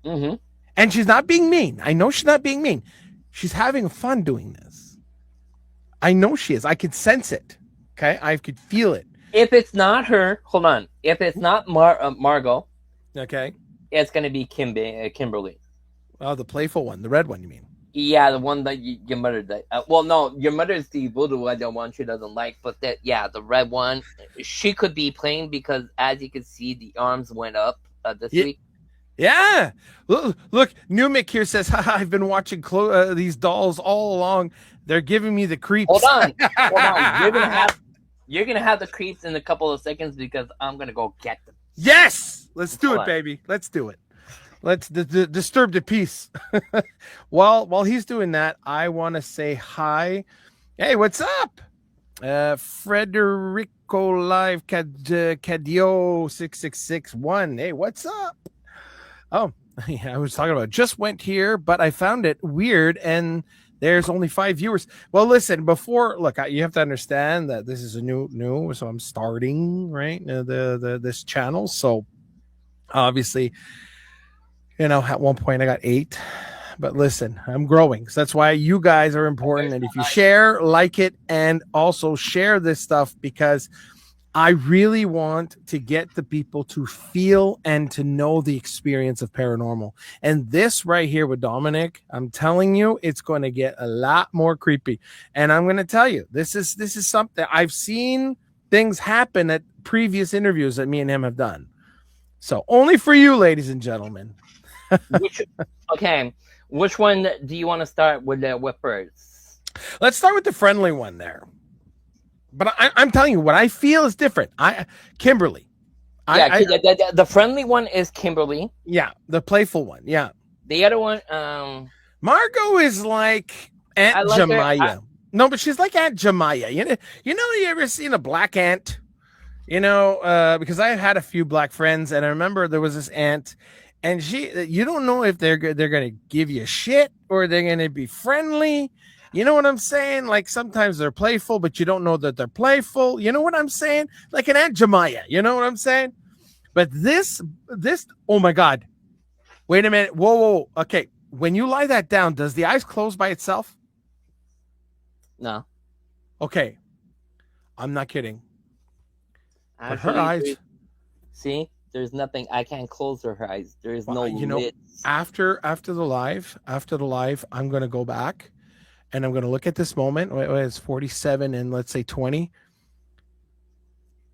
Mm-hmm. And she's not being mean. I know she's not being mean. She's having fun doing this. I know she is. I could sense it. Okay? I could feel it. If it's not her, hold on. If it's not Margot, okay, it's going to be Kimberly. Oh, the playful one. The red one, you mean? Yeah, the one that your mother did. Well, no, your mother's the voodoo one she doesn't like, but the red one, she could be playing, because as you can see, the arms went up this week. Yeah. Look, New Mick here says, I've been watching these dolls all along. They're giving me the creeps. Hold on. You're gonna have the creeps in a couple of seconds, because I'm gonna go get them. Yes, let's do it, baby. Let's do it. Let's disturb the peace. While he's doing that, I want to say hi. Hey, what's up? Frederico Live Cadio 6661. Hey, what's up? Oh, yeah, I was talking about just went here, but I found it weird, and there's only 5 viewers. Well, listen, you have to understand that this is a new, so I'm starting right this channel. So obviously, at one point I got 8, but listen, I'm growing. So that's why you guys are important. And if you share, like it, and also share this stuff, because I really want to get the people to feel and to know the experience of paranormal. And this right here with Dominic, I'm telling you, it's going to get a lot more creepy. And I'm going to tell you, this is something I've seen things happen at previous interviews that me and him have done. So only for you, ladies and gentlemen. Okay, which one do you want to start with first? Let's start with the friendly one there. But I'm telling you, what I feel is different. Kimberly. Yeah, the friendly one is Kimberly. Yeah, the playful one. Yeah. The other one, Margot is like Aunt Jemaya. No, but she's like Aunt Jemaya. You ever seen a black ant? Because I had a few black friends, and I remember there was this aunt, and you don't know if they're gonna give you shit or they're gonna be friendly. You know what I'm saying? Like sometimes they're playful, but you don't know that they're playful. You know what I'm saying? Like an Aunt Jemaya. You know what I'm saying? But this, oh my God. Wait a minute. Whoa. Okay. When you lie that down, does the eyes close by itself? No. Okay. I'm not kidding. But her eyes. See, there's nothing. I can't close her eyes. There's no lids. After the live, I'm going to go back. And I'm going to look at this moment. It's 47 and let's say 20.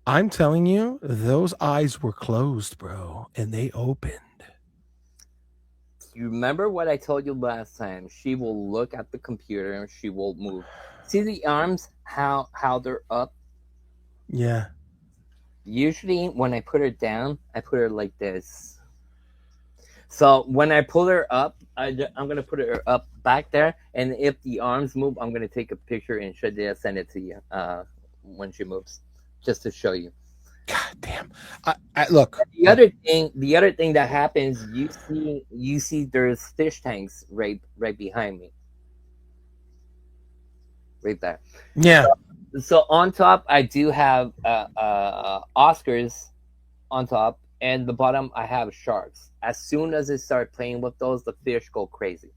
I'm telling you, those eyes were closed, bro. And they opened. You remember what I told you last time? She will look at the computer and she will move. See the arms, how they're up? Yeah. Usually when I put her down, I put her like this. So when I pull her up, I'm going to put her up back there. And if the arms move, I'm going to take a picture and send it to you when she moves, just to show you. God damn. Look. The other thing that happens, you see there's fish tanks right behind me. Right there. Yeah. So on top, I do have Oscars on top. And the bottom, I have sharks. As soon as I start playing with those, the fish go crazy.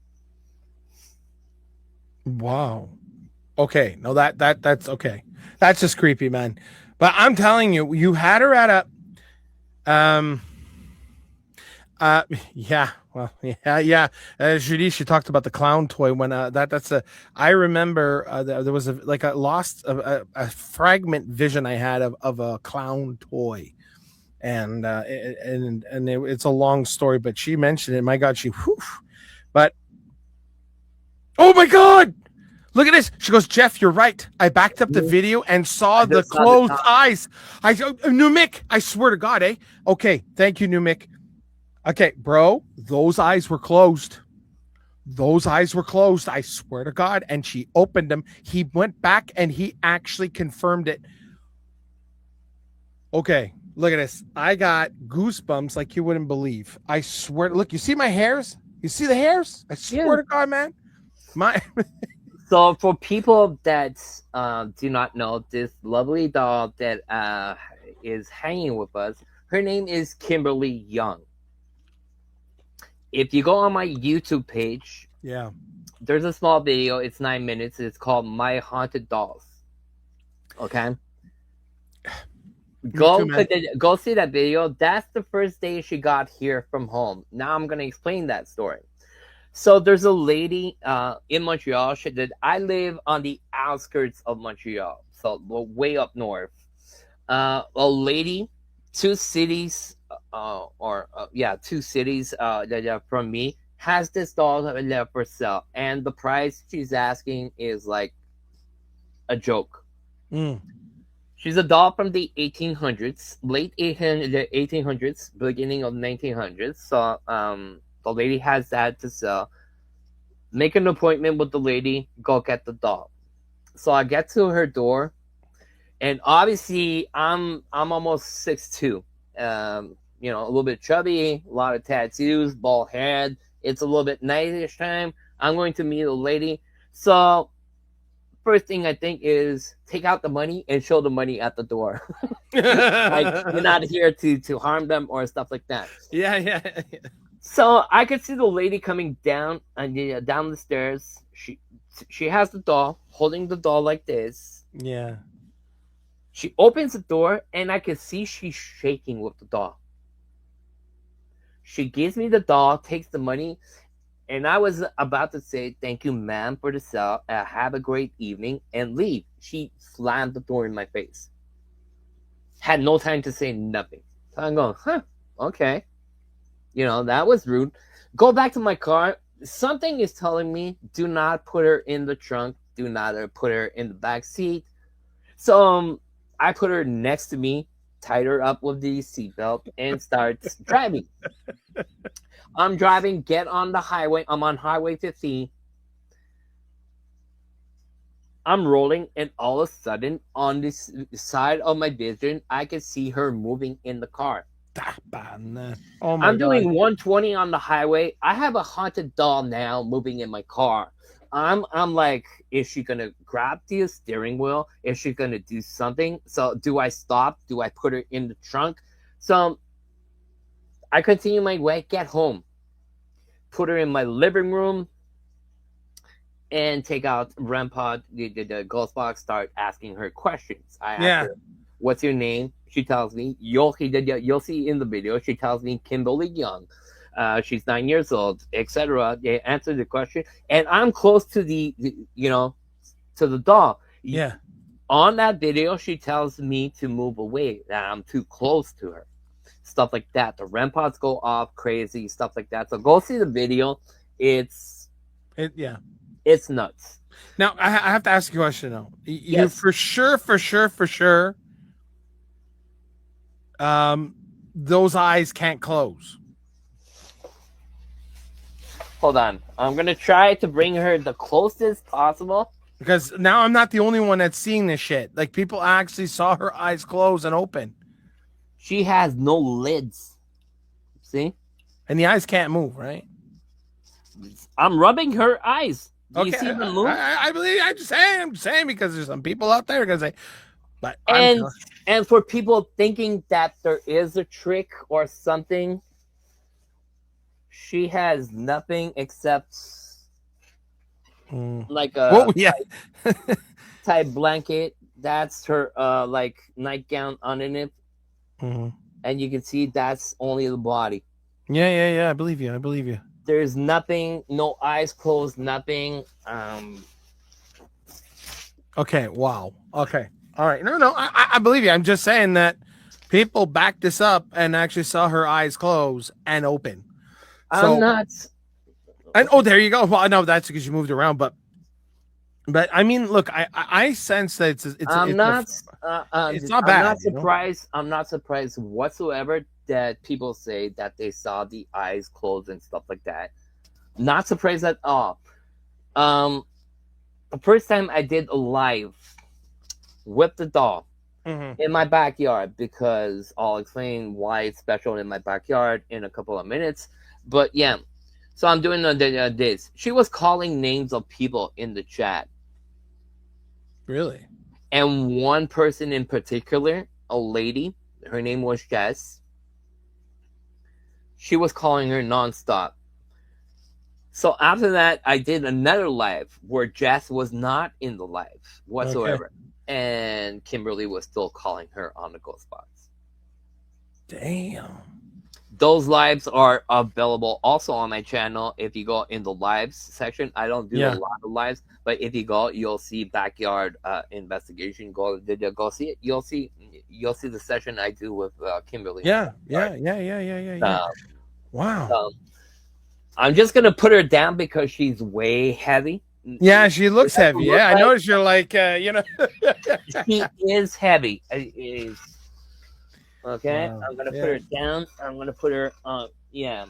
Wow. Okay. No, that's okay. That's just creepy, man. But I'm telling you, you had her at Judy, she talked about the clown toy when I remember there was a fragment vision I had of a clown toy. And it's a long story, but she mentioned it. My God, but oh my God, look at this. She goes, Jeff, you're right. I backed up the video and saw the closed eyes. New Mick, I swear to God, eh? Okay, thank you, New Mick. Okay, bro, those eyes were closed. I swear to God. And she opened them. He went back and he actually confirmed it. Okay. Look at this. I got goosebumps like you wouldn't believe. I swear. Look, you see my hairs? You see the hairs? I swear to God, man. So for people that do not know, this lovely doll that is hanging with us, her name is Kimberly Young. If you go on my YouTube page, there's a small video. It's 9 minutes. It's called My Haunted Dolls. Okay. Go see that video. That's the first day she got here from home. Now I'm gonna explain that story. So there's a lady in Montreal. I live on the outskirts of Montreal, so way up north. A lady, two cities from me has this doll for sale, and the price she's asking is like a joke. She's a doll from the 1800s, late 1800s, beginning of 1900s. So the lady has that to sell. Make an appointment with the lady, go get the doll. So I get to her door, and obviously I'm almost 6'2". A little bit chubby, a lot of tattoos, bald head. It's a little bit nightish time. I'm going to meet a lady. So first thing I think is take out the money and show the money at the door. Like you're not here to harm them or stuff like that. Yeah. So I could see the lady coming down down the stairs. She has the doll, holding the doll like this. Yeah. She opens the door, and I can see she's shaking with the doll. She gives me the doll, takes the money, and I was about to say, "Thank you, ma'am, for the sale. Have a great evening," and leave. She slammed the door in my face. Had no time to say nothing. So I'm going, huh, okay. That was rude. Go back to my car. Something is telling me, do not put her in the trunk. Do not put her in the back seat. So I put her next to me, tied her up with the seatbelt, and starts driving. I'm driving, get on the highway. I'm on Highway 15. I'm rolling, and all of a sudden, on this side of my vision, I can see her moving in the car. Oh my I'm God. doing 120 on the highway. I have a haunted doll now moving in my car. I'm like, is she gonna grab the steering wheel? Is she gonna do something? So do I stop? Do I put her in the trunk? So I continue my way, get home, put her in my living room, and take out REM pod, the ghost box, start asking her questions. I ask her, what's your name? She tells me, you'll see in the video, she tells me Kimberly Young. She's 9 years old, etc. They answer the question, and I'm close to the to the doll. Yeah. On that video, she tells me to move away, that I'm too close to her. Stuff like that. The REM pods go off, crazy stuff like that. So go see the video. It's nuts. Now I have to ask you a question though. You Yes. for sure. Those eyes can't close. Hold on. I'm gonna try to bring her the closest possible. Because now I'm not the only one that's seeing this shit. Like people actually saw her eyes close and open. She has no lids. See? And the eyes can't move, right? I'm rubbing her eyes. Do Okay, you see them move? I believe. I'm just saying because there's some people out there gonna say, but and for people thinking that there is a trick or something, she has nothing except like a type blanket. That's her like nightgown underneath, and you can see that's only the body. Yeah. I believe you. There's nothing, no eyes closed, nothing. Okay. Wow. Okay. All right. No. I believe you. I'm just saying that people backed this up and actually saw her eyes close and open. I'm not. And there you go. Well, I know that's because you moved around, but I mean, look, I sense that it's not bad. I'm not surprised. I'm not surprised whatsoever that people say that they saw the eyes closed and stuff like that. Not surprised at all. The first time I did a live with the doll in my backyard, because I'll explain why it's special in my backyard in a couple of minutes. But yeah, so I'm doing this. She was calling names of people in the chat. Really? And one person in particular, a lady, her name was Jess. She was calling her nonstop. So after that, I did another live where Jess was not in the live whatsoever. Okay. And Kimberly was still calling her on the ghost box. Damn. Those lives are available also on my channel. If you go in the lives section, I don't do a lot of lives, but if you go, you'll see backyard investigation. Go see it. You'll see the session I do with Kimberly. Yeah. Wow. I'm just gonna put her down because she's way heavy. Yeah, she looks heavy. Yeah, I noticed you're like, She is heavy. Is okay. Wow. I'm gonna put her down. I'm gonna put her on. Yeah.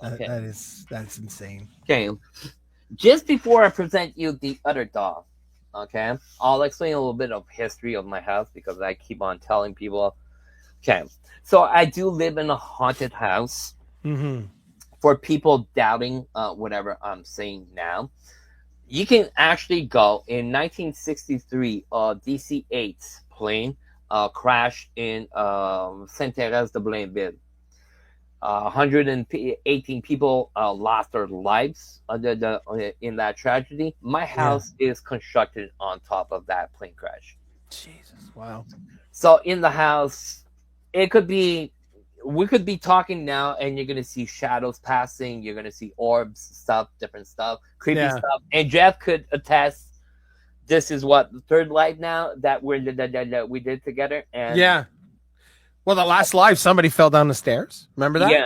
Okay. That's insane. Okay. Just before I present you the other doll, okay, I'll explain a little bit of history of my house because I keep on telling people. Okay, so I do live in a haunted house. For people doubting whatever I'm saying now, you can actually go in 1963. DC-8 plane crashed in Saint-Thérèse-de-Blainville. 118 people lost their lives in that tragedy. My house is constructed on top of that plane crash. Jesus, wow. So in the house, it could be, we could be talking now, and you're gonna see shadows passing. You're gonna see orbs, stuff, different stuff, creepy Yeah, stuff. And Jeff could attest. This is what the third live now that that we did together, and yeah. Well, the last live, somebody fell down the stairs. Remember that? yeah,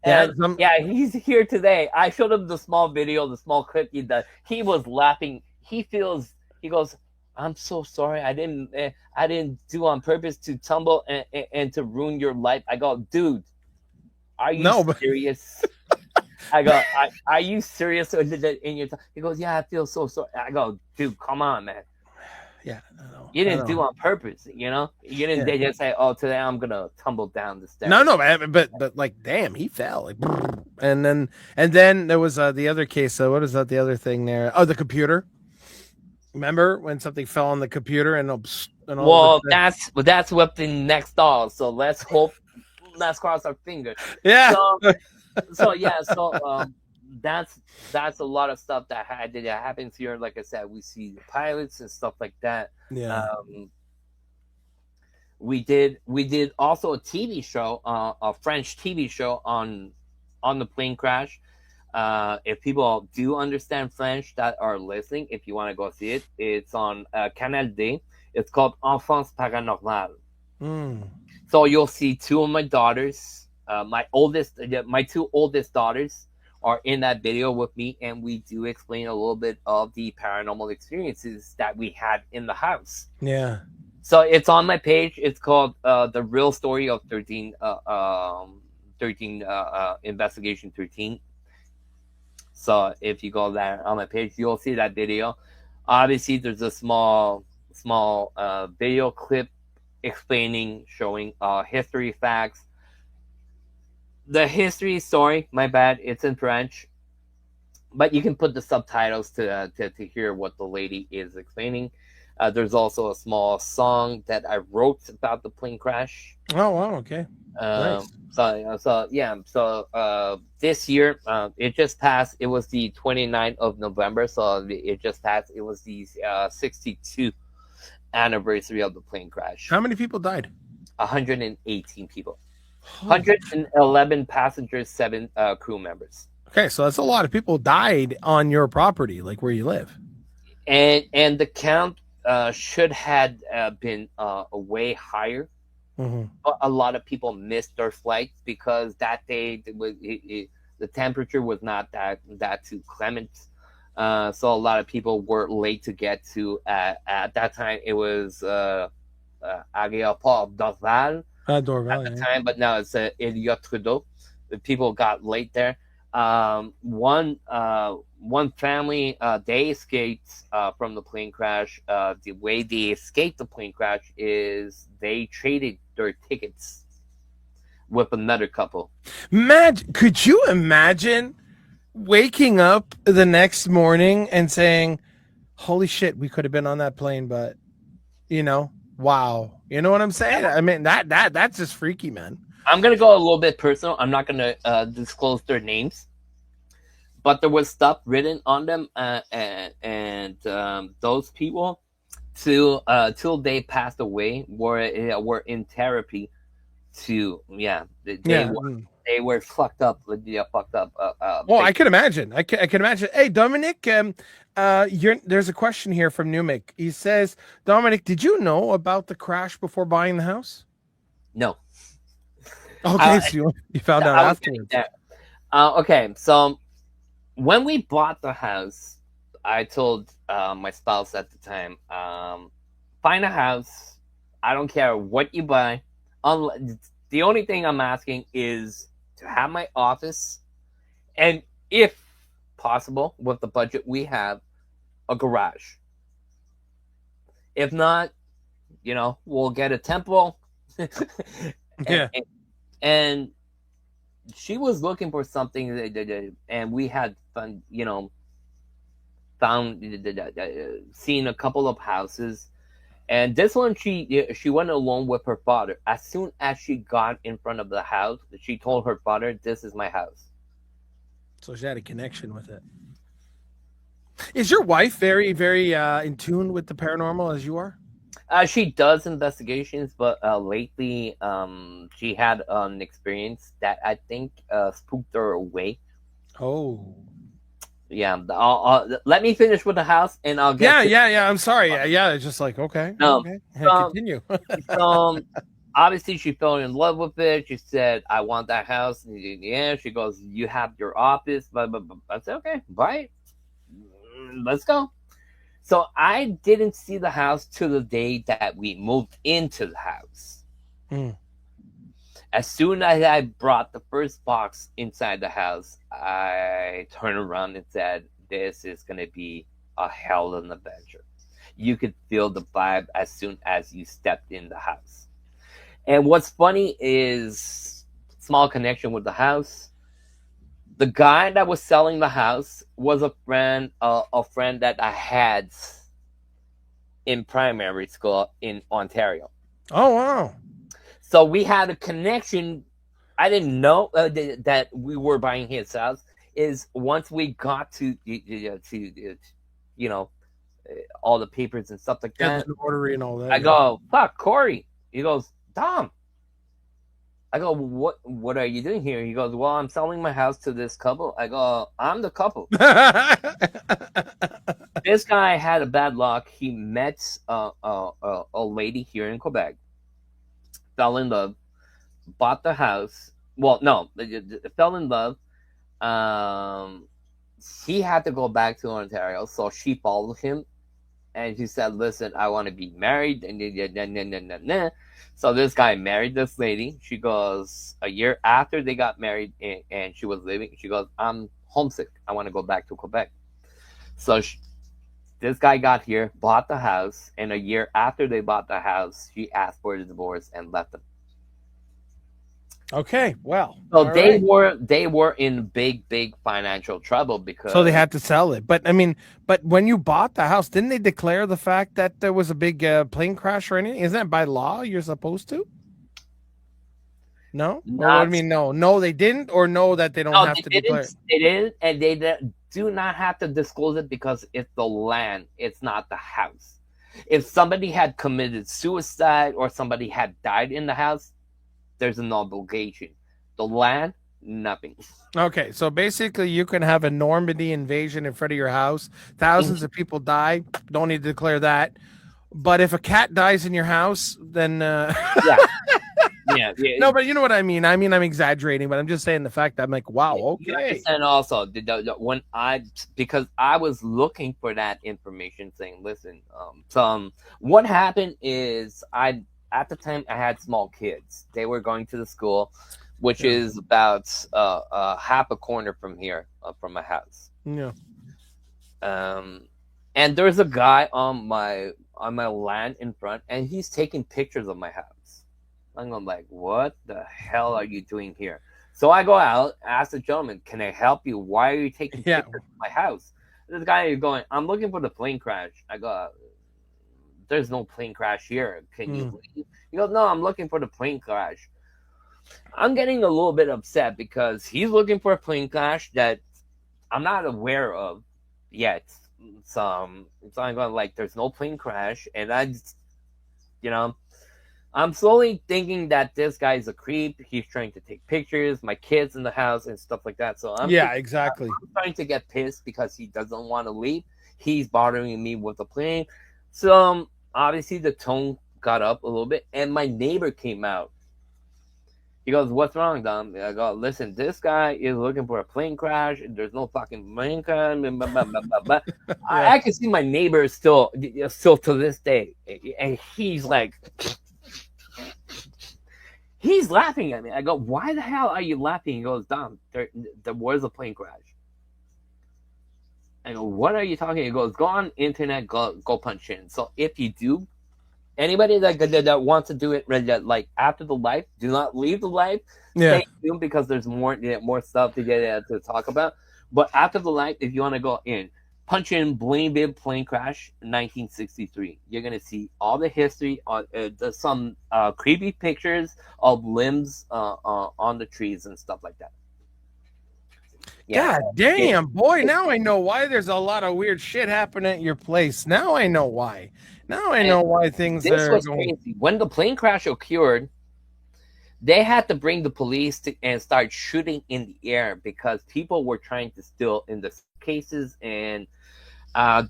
Yeah. and yeah, he's here today. I showed him the small video, the small clip he did. He was laughing. He feels. He goes, "I'm so sorry. I didn't do on purpose to tumble and to ruin your life." I go, "Dude, are you No, but serious?" I go, "Are you serious?" In your he goes, "Yeah, I feel so sorry." I go, "Dude, come on, man. yeah, I know. You I didn't do know. on purpose, you know. You didn't Yeah. just say, 'Oh, today I'm gonna tumble down the No, stairs.'" no, but like, damn, he fell. Like, and then there was the other case. So what is that? The other thing there? Oh, the computer. Remember when something fell on the computer and all of Well, it? that's what the next doll. So let's hope, let's cross our fingers. Yeah, So yeah, that's a lot of stuff that that happens here. Like I said, we see the pilots and stuff like that. yeah, Um, we did also a TV show, a French TV show on the plane crash. If people do understand French that are listening, if you want to go see it, it's on Canal D. It's called Enfance Paranormale. mm, So you'll see two of my daughters, my two oldest daughters are in that video with me, and we do explain a little bit of the paranormal experiences that we had in the house. yeah. So it's on my page. It's called "The Real Story of 13, 13 Investigation 13." So if you go there on my page, you'll see that video. Obviously, there's a small video clip explaining, showing history facts. The history story, my bad, it's in French, but you can put the subtitles to hear what the lady is explaining. There's also a small song that I wrote about the plane crash. Oh wow, okay, nice. So this year, it just passed. It was the 29th of November, so it just passed. It was the 62th anniversary of the plane crash. How many people died? 118 people, Holy 111 passengers, 7 crew members, Okay, so that's a lot of people died on your property, like where you live. and the count should had been way higher. Hmm. A lot of people missed their flights because that day the temperature was not that too clement. So a lot of people were late to get to. At that time, it was Aéroport Dorval at Dorval, the yeah. time, but now it's Elliott Trudeau. The people got late there. One family, they escaped from the plane crash. The way they escaped the plane crash is they traded their tickets with another couple. Could you imagine waking up the next morning and saying, "Holy shit, we could have been on that plane," but wow, you know what I'm saying? I mean that's just freaky, man. I'm gonna go a little bit personal. I'm not gonna disclose their names, but there was stuff written on them, and those people, till they passed away, were in therapy. They were fucked up. Fucked up. Well, I can imagine. I can imagine. Hey, Dominic, there's a question here from Numic. He says, Dominic, did you know about the crash before buying the house? No. Okay, so you found out afterwards. Okay, so when we bought the house, I told my spouse at the time, find a house. I don't care what you buy. The only thing I'm asking is to have my office, and if possible, with the budget we have, a garage. If not, we'll get a temple. Yeah. And she was looking for something, and we had found seen a couple of houses, and this one she went alone with her father. As soon as she got in front of the house, she told her father, "This is my house." So she had a connection with it. Is your wife very, very in tune with the paranormal as you are? She does investigations, but lately, she had an experience that I think spooked her away. Oh. Yeah, let me finish with the house, and I'll get Yeah, to. yeah, yeah. I'm sorry. Yeah, yeah. It's just like, okay, No, okay. so, Continue. so obviously she fell in love with it. She said, "I want that house." And yeah, she goes, "You have your office." But I said, "Okay, bye. Let's go." So I didn't see the house till the day that we moved into the house. Mm. As soon as I brought the first box inside the house, I turned around and said, "This is going to be a hell of an adventure." You could feel the vibe as soon as you stepped in the house. And what's funny is, small connection with the house. The guy that was selling the house was a friend that I had in primary school in Ontario. Oh wow. So we had a connection. I didn't know that we were buying his house. Is once we got to you know all the papers and stuff like Yeah, that, the notary and all that. I Yeah. go, "Fuck, Corey." He goes, "Tom." I go, "What are you doing here?" He goes, "Well, I'm selling my house to this couple." I go, "I'm the couple." This guy had a bad luck. He met a lady here in Quebec, fell in love, bought the house. Well, no, fell in love. Um, he had to go back to Ontario, so she followed him, and she said, "Listen, I want to be married." And so this guy married this lady. She goes, a year after they got married, and she was living. She goes, "I'm homesick. I want to go back to Quebec." So this guy got here, bought the house, and a year after they bought the house, she asked for the divorce and left him. Okay, well. So All right. they were in big financial trouble because So they had to sell it. But I mean, but when you bought the house, didn't they declare the fact that there was a big plane crash or anything? Isn't that by law you're supposed to? No? Or I not mean, no. No, they didn't, or no, that they don't no, have to declare. they didn't, and they do not have to disclose it because it's the land, it's not the house. If somebody had committed suicide or somebody had died in the house, there's an obligation. The land, nothing. Okay, so basically you can have a Normandy invasion in front of your house. Thousands of people die. Don't need to declare that. But if a cat dies in your house, then Yeah, yeah, yeah. no, but you know what I mean. I mean, I'm exaggerating, but I'm just saying the fact that I'm like, wow, You okay. understand also when because I was looking for that information, saying, "Listen, what happened is I at the time I had small kids. They were going to the school, which Yeah. is about half a corner from here, from my house. Yeah. And there's a guy on my land in front, and he's taking pictures of my house. And I'm like, "What the hell are you doing here?" So I go out, ask the gentleman, "Can I help you? Why are you taking Yeah. pictures of my house?" This guy is going, "I'm looking for the plane crash." I go, "There's no plane crash here. Can you leave?" He goes, "No, I'm looking for the plane crash." I'm getting a little bit upset because he's looking for a plane crash that I'm not aware of yet. So I'm going like, "There's no plane crash," and I just, I'm slowly thinking that this guy's a creep. He's trying to take pictures, my kids in the house and stuff like that. So Yeah, exactly. I'm trying to get pissed because he doesn't want to leave. He's bothering me with the plane. So obviously the tone got up a little bit, and my neighbor came out. He goes, "What's wrong, Dom?" I go, "Listen, this guy is looking for a plane crash. And there's no fucking plane crash." Blah, blah, blah, blah, blah. I can see my neighbor still to this day, and he's like, he's laughing at me. I go, "Why the hell are you laughing?" He goes, "Dom, there was a plane crash." I go, "What are you talking?" He goes, "Go on internet, go punch in." So if you do, anybody that wants to do it like after the live, do not leave the live. Yeah. Stay tuned because there's more stuff to get to talk about. But after the live, if you want to go in, punch in Bling Bib plane crash 1963. You're gonna see all the history on some creepy pictures of limbs on the trees and stuff like that. God damn, boy. Now I know why there's a lot of weird shit happening at your place. Now I know why. Now I And know why things this are was going. crazy. When the plane crash occurred, they had to bring the police and start shooting in the air because people were trying to steal in the cases. And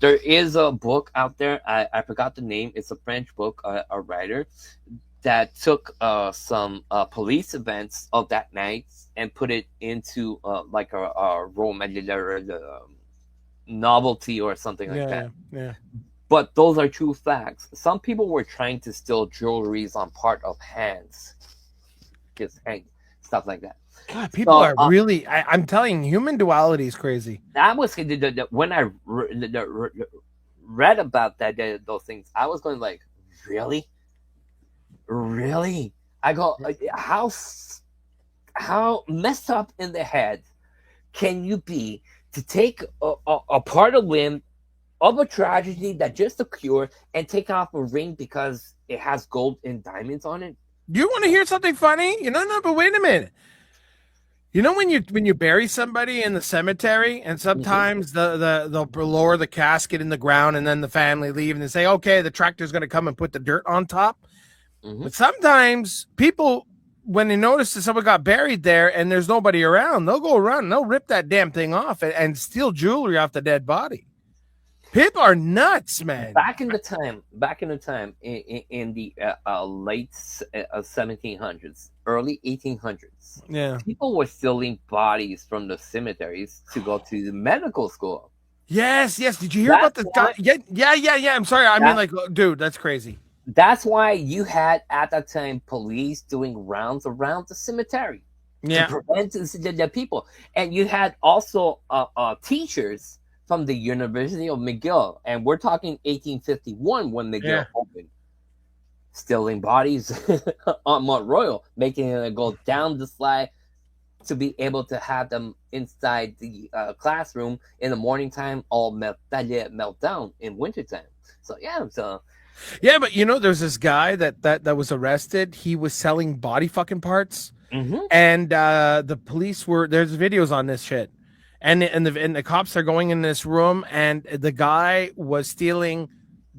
there is a book out there. I forgot the name. It's a French book, a writer that took some police events of that night and put it into like a roman novelty or something like that. Yeah. But those are true facts. Some people were trying to steal jewelries on part of hands, just hang stuff like that. God, people So are really. I'm telling you, human duality is crazy. that was when I read about that those things. I was going like, really, really. I go, how messed up in the head can you be to take a part of limb of a tragedy that just occurred and take off a ring because it has gold and diamonds on it? You want to hear something funny? No, but wait a minute. You know when you bury somebody in the cemetery, and sometimes they'll lower the casket in the ground, and then the family leave, and they say, "Okay, the tractor's going to come and put the dirt on top." But sometimes people, when they notice that someone got buried there and there's nobody around, they'll go around and they'll rip that damn thing off and steal jewelry off the dead body. People are nuts, man. Back in the time, in the late 1700s, early 1800s, Yeah. people were stealing bodies from the cemeteries to go to the medical school. Yes. Did you hear about this guy? Yeah. I'm sorry. I mean, like, dude, that's crazy. That's why you had at that time police doing rounds around the cemetery to prevent the people, and you had also teachers from the University of McGill, and we're talking 1851 when McGill opened, stealing bodies on Mount Royal, making it go down the slide to be able to have them inside the classroom in the morning time, all melt down in wintertime. So yeah, but there's this guy that was arrested. He was selling body fucking parts, and the police there's videos on this shit. And the cops are going in this room, and the guy was stealing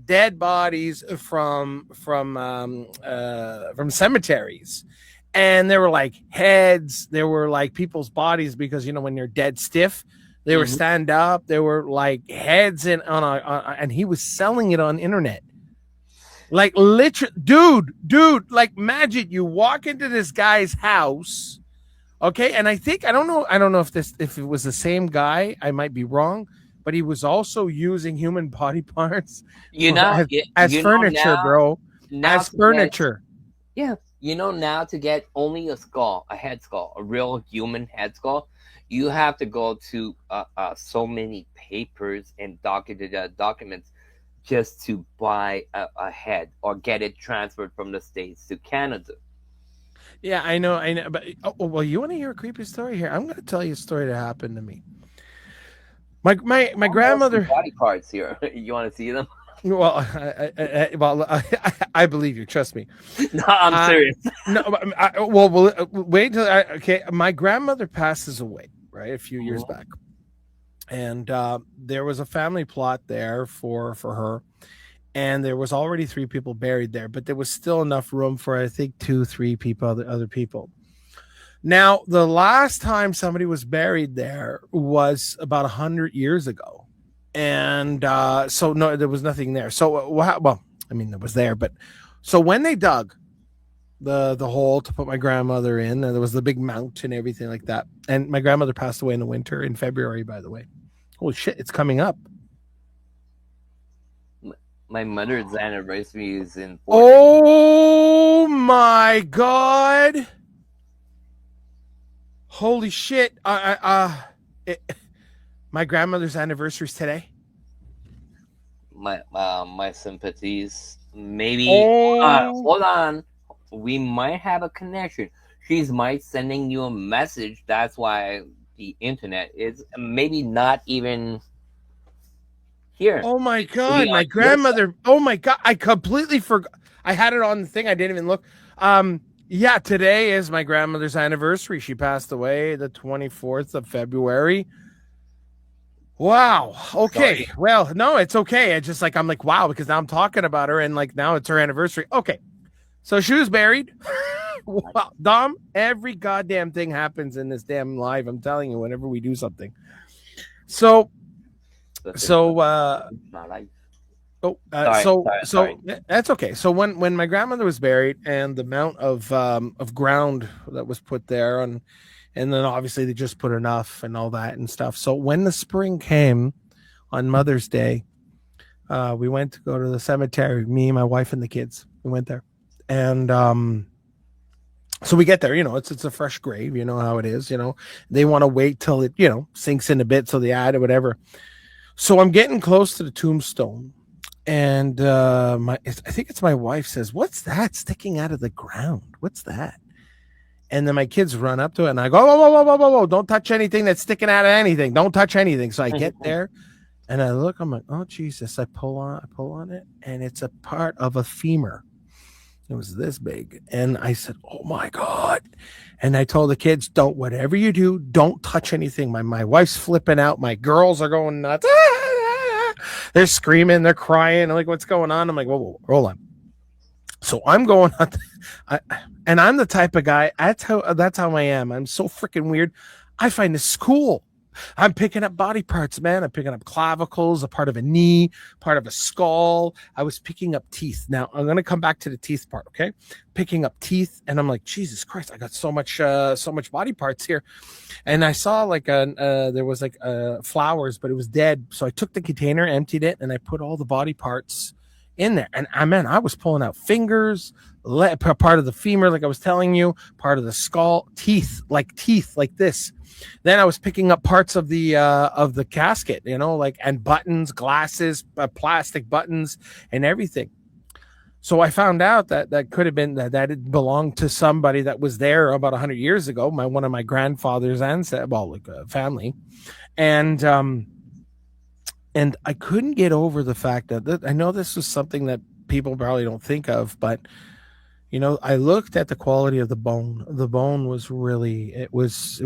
dead bodies from cemeteries, and there were like heads, there were like people's bodies because when you're dead stiff, they were stand up. There were like heads and he was selling it on internet. Like literally, dude, like magic. You walk into this guy's house. Okay, and I don't know if it was the same guy. I might be wrong, but he was also using human body parts as furniture, bro. As furniture. Now to get only a head skull, a real human head skull, you have to go to so many papers and documents just to buy a head or get it transferred from the States to Canada. Yeah, I know. But well, you want to hear a creepy story here? I'm going to tell you a story that happened to me. My grandmother. Body parts here. You want to see them? Well, I believe you. Trust me. No, I'm serious. No, wait till okay. My grandmother passes away, right, a few years back, and there was a family plot there for her. And there was already 3 people buried there, but there was still enough room for, I think, 2-3 people, other people. Now, the last time somebody was buried there was about 100 years ago. And so, no, there was nothing there. So, well, I mean, it was there. But so when they dug the hole to put my grandmother in, and there was the big mount and everything like that. And my grandmother passed away in the winter, in February, by the way. Holy shit, it's coming up. My mother's anniversary is in 40. Oh my god! Holy shit! My grandmother's anniversary is today. My sympathies. Maybe. Hold on. We might have a connection. She's might sending you a message. That's why the internet is maybe not even. Here. Oh my god, my grandmother. Oh my god, I completely forgot. I had it on the thing. I didn't even look. Yeah, today is my grandmother's anniversary. She passed away the 24th of February. Wow. Okay. Sorry. Well, no, it's okay. I just like I'm like wow because now I'm talking about her and like now it's her anniversary. Okay. So she was married. Wow, Dom, every goddamn thing happens in this damn live. I'm telling you, whenever we do something. So, The things so, in my life. oh, Sorry, sorry, sorry. that's okay. So when my grandmother was buried and the amount of ground that was put there and then obviously they just put enough and all that and stuff. So when the spring came on Mother's Day, we went to go to the cemetery. Me, my wife, and the kids. We went there, and so we get there. You know, it's a fresh grave. You know how it is. You know, they want to wait till it sinks in a bit, so they add or whatever. So I'm getting close to the tombstone, and I think it's my wife says, "What's that sticking out of the ground? What's that?" And then my kids run up to it, and I go, "Whoa, whoa, whoa, whoa, whoa, whoa! Don't touch anything that's sticking out of anything. Don't touch anything." So I get there, and I look. I'm like, "Oh Jesus!" I pull on it, and it's a part of a femur. It was this big. And I said, "Oh my God." And I told the kids, don't, whatever you do, don't touch anything. My wife's flipping out. My girls are going nuts. They're screaming, they're crying. I'm like, what's going on? I'm like, whoa, hold on. So I'm going on, and I'm the type of guy. That's how I am. I'm so freaking weird. I find this cool. I'm picking up body parts, man. I'm picking up clavicles, a part of a knee, part of a skull. I was picking up teeth. Now I'm gonna come back to the teeth part, okay? Picking up teeth, and I'm like, Jesus Christ, I got so much body parts here. And I saw like there was like flowers, but it was dead. So I took the container, emptied it, and I put all the body parts in there. And I was pulling out fingers, part of the femur, like I was telling you, part of the skull, teeth like this. Then I was picking up parts of the casket, like, and buttons, glasses, plastic buttons, and everything. So I found out that could have been that it belonged to somebody that was there about 100 years ago. One of my grandfather's ancestors, well, like a family, and I couldn't get over the fact that I know this was something that people probably don't think of, but I looked at the quality of the bone. The bone was really, it was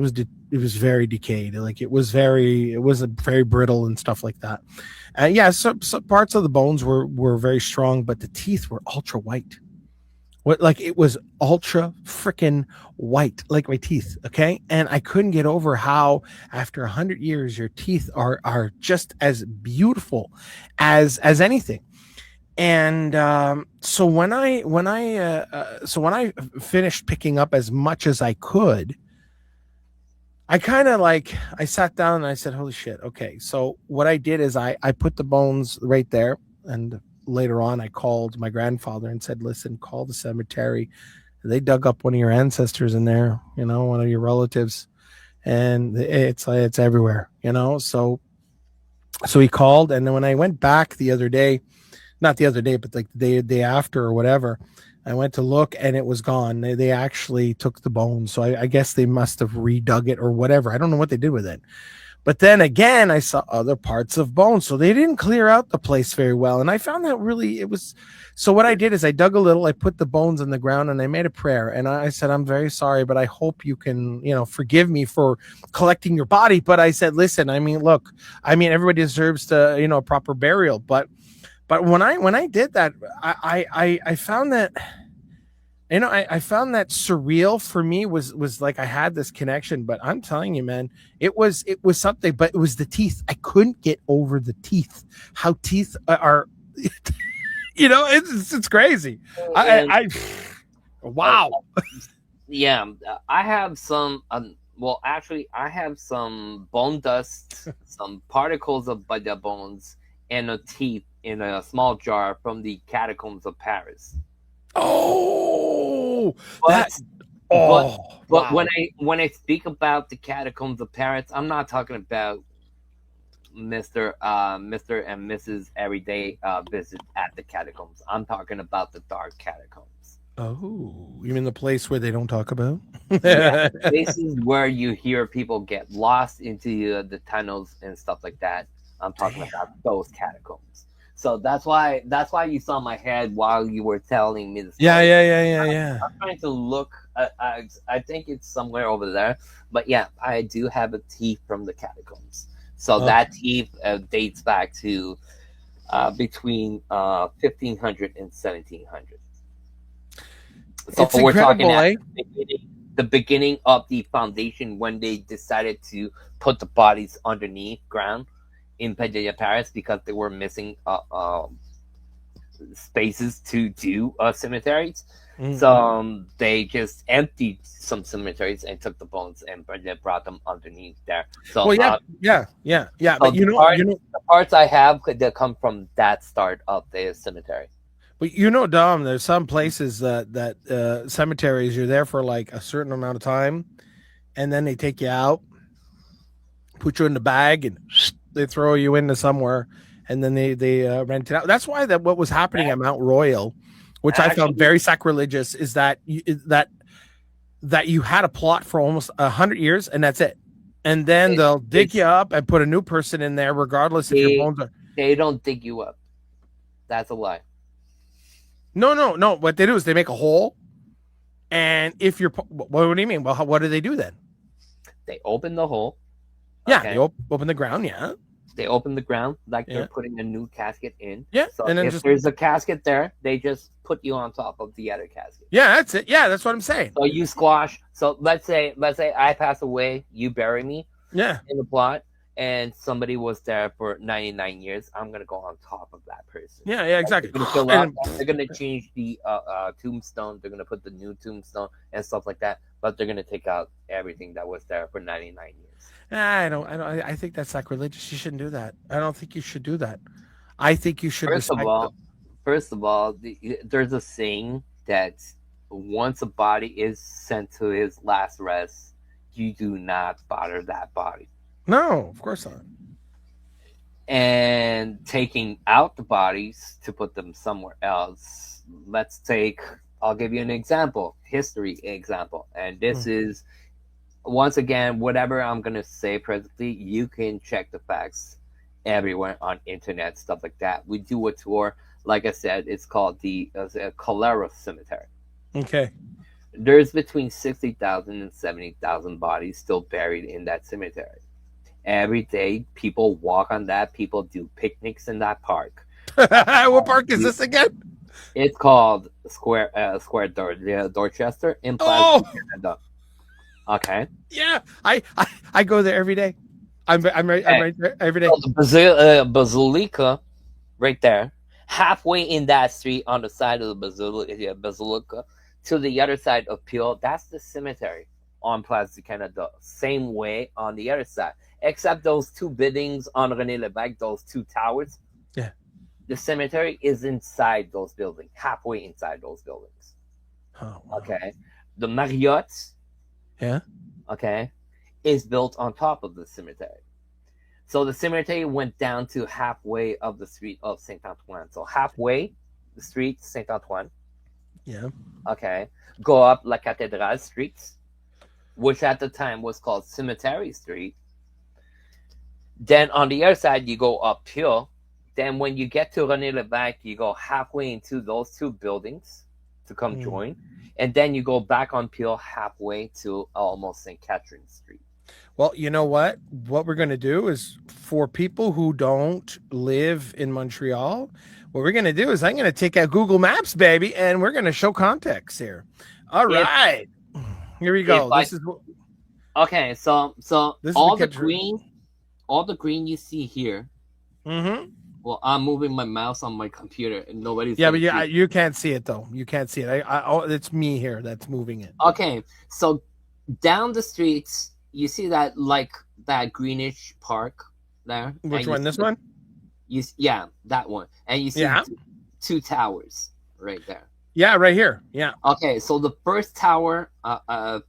very decayed. Like it was very brittle and stuff like that. Yeah, so parts of the bones were very strong, but the teeth were ultra white. Like it was ultra freaking white, like my teeth. Okay, and I couldn't get over how after 100 years, your teeth are just as beautiful as anything. And so when I finished picking up as much as I could, I kind of I sat down and I said, holy shit, okay. So what I did is I put the bones right there, and later on I called my grandfather and said, listen, call the cemetery. They dug up one of your ancestors in there, one of your relatives, and it's everywhere, so he called. And then when I went back the other day, not the other day, but like the day after or whatever, I went to look and it was gone. They actually took the bones. So I guess they must have redug it or whatever. I don't know what they did with it. But then again, I saw other parts of bones. So they didn't clear out the place very well. And I found that really, it was, so what I did is I dug a little, I put the bones in the ground and I made a prayer. And I said, I'm very sorry, but I hope you can, forgive me for collecting your body. But I said, listen, look, everybody deserves to, a proper burial. But when I did that, I found that, I found that surreal for me was like I had this connection. But I'm telling you, man, it was something. But it was the teeth. I couldn't get over the teeth. How teeth are, it's crazy. Wow. Yeah, I have some. Well, actually, I have some bone dust, some particles of the bones, and a teeth in a small jar from the catacombs of Paris. Oh, but wow. when I speak about the catacombs of Paris, I'm not talking about Mr. and Mrs. Everyday visit at the catacombs. I'm talking about the dark catacombs. Oh, you mean the place where they don't talk about? Yeah, places where you hear people get lost into the tunnels and stuff like that. I'm talking about those catacombs. So that's why you saw my head while you were telling me the story. Yeah. I'm trying to look. I think it's somewhere over there. But yeah, I do have a teeth from the catacombs. So Oh. that teeth dates back to between 1500 and 1700. So It's we're talking incredible, at eh? the beginning of the foundation when they decided to put the bodies underneath ground in Padilla, Paris, because they were missing spaces to do cemeteries. Mm. So they just emptied some cemeteries and took the bones and brought them underneath there. So Well, yeah. so But the parts I have that come from that start of the cemetery. but Dom, there's some places that cemeteries, you're there for like a certain amount of time, and then they take you out, put you in the bag, and they throw you into somewhere, and then they rent it out. That's why what was happening at Mount Royal, which I found very sacrilegious, is that you had a plot for almost 100 years, and that's it. And then they'll dig you up and put a new person in there, regardless if your bones are. They don't dig you up. That's a lie. No. What they do is they make a hole, and if you're, what do you mean? Well, what do they do then? They open the hole. Yeah, they open the ground. Yeah, they open the ground like they're putting a new casket in. Yeah, so and then if there's a casket there, they just put you on top of the other casket. Yeah, that's it. Yeah, that's what I'm saying. So you squash. So let's say I pass away, you bury me. Yeah. In the plot, and somebody was there for 99 years. I'm gonna go on top of that person. Yeah, exactly. They're gonna change the tombstone. They're gonna put the new tombstone and stuff like that. But they're gonna take out everything that was there for 99 years. I don't. I think that's sacrilegious. You shouldn't do that. I don't think you should do that. I think you should. First of all, there's a saying that once a body is sent to his last rest, you do not bother that body. No, of course not. And taking out the bodies to put them somewhere else. I'll give you an example, history example. And this is, once again, whatever I'm going to say presently, you can check the facts everywhere on internet, stuff like that. We do a tour. Like I said, it's called the Calera Cemetery. Okay. There's between 60,000 and 70,000 bodies still buried in that cemetery. Every day, people walk on that. People do picnics in that park. What park is this again? It's called Square Dorchester in Plaza, Canada. Okay. Yeah, I go there every day. I'm right there every day. So the Basilica, right there, halfway in that street on the side of the Basilica. To the other side of Peel, that's the cemetery on Place du Canada. Same way on the other side. Except those two buildings on René Lévesque, those two towers. Yeah. The cemetery is inside those buildings, halfway inside those buildings. Oh, wow. Okay. The Marriott. Yeah. Okay. Is built on top of the cemetery. So the cemetery went down to halfway of the street of Saint Antoine. So halfway the street Saint Antoine. Yeah. Okay. Go up La Cathédrale Street, which at the time was called Cemetery Street. Then on the other side, you go uphill. Then when you get to René Lévesque, you go halfway into those two buildings to come join. And then you go back on Peel halfway to almost St. Catherine Street. Well, you know what? What we're going to do is, for people who don't live in Montreal, what we're going to do is I'm going to take out Google Maps, baby, and we're going to show context here. All right. Here we go. Okay, so all the green you see here. Mm-hmm. Well, I'm moving my mouse on my computer, and nobody's. Yeah, but you can't see it though. You can't see it. It's me here that's moving it. Okay, so down the streets, you see that that greenish park there. Which one? This one? That one, and you see two towers right there. Yeah, right here. Yeah. Okay, so the first tower,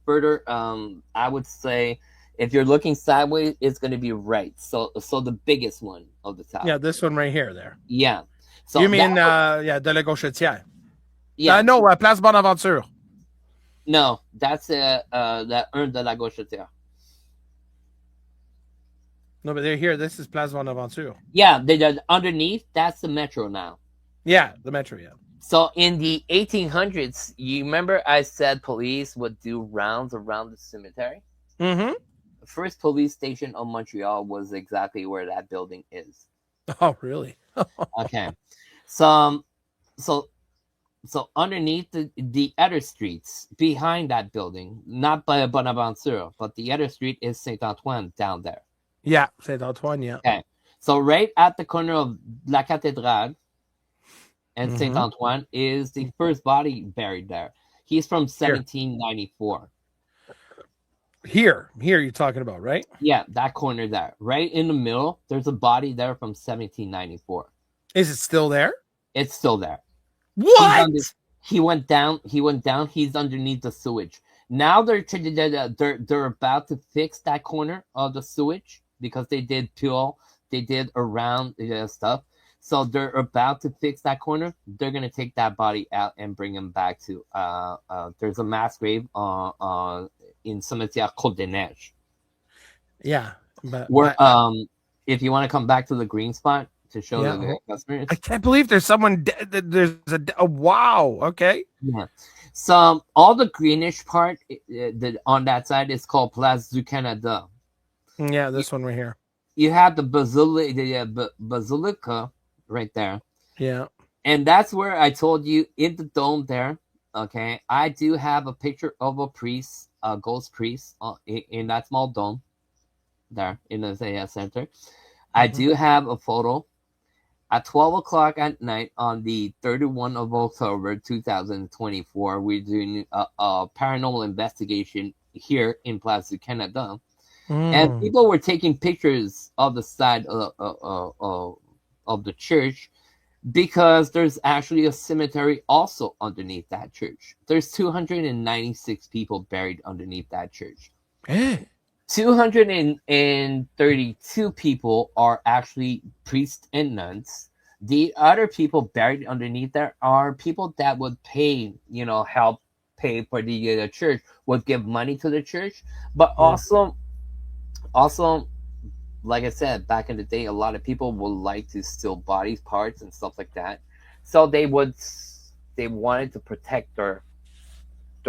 further, I would say, if you're looking sideways, it's going to be right. So the biggest one of the tower. Yeah, this one right here. There. Yeah. So you mean de la Gauchetière? Yeah. No, Place Bonaventure. No, that's the Un de la Gauchetière. No, but they're here. This is Place Bonaventure. Yeah, they're underneath. That's the metro now. Yeah, the metro. Yeah. So in the 1800s, you remember I said police would do rounds around the cemetery? Mm-hmm. first police station of Montreal was exactly where that building is. Oh, really? Okay, so so so underneath the other streets behind that building, not by Bonaventure, but the other street is Saint Antoine down there. Yeah, Saint Antoine. Yeah. Okay, so right at the corner of La Cathédrale and Saint Mm-hmm. Antoine is the first body buried there. He's from 1794. Here, you're talking about, right? Yeah, that corner there, right in the middle. There's a body there from 1794. Is it still there? It's still there. What? He went down. He went down. He's underneath the sewage. Now they're about to fix that corner of the sewage because they did peel. They did around stuff. So they're about to fix that corner. They're gonna take that body out and bring him back to. There's a mass grave in Cimetière Côte des Neiges. Yeah, but Where if you want to come back to the green spot to show the customers, I can't believe there's someone dead. There's a wow. Okay. yeah. So all the greenish part on that side is called Place du Canada. Yeah, this one right here. You have the basilica right there. Yeah. And that's where I told you in the dome there. Okay, I do have a picture of a priest, a ghost priest, in that small dome there in the center. I do have a photo at 12 o'clock at night on the 31 of October 2024. We're doing a paranormal investigation here in Place du Canada. And people were taking pictures of the side of the church because there's actually a cemetery also underneath that church. There's 296 people buried underneath that church. 232 people are actually priests and nuns. The other people buried underneath there are people that would pay, help pay for the church, would give money to the church, but also, like I said, back in the day, a lot of people would like to steal body parts and stuff like that. So they wanted to protect their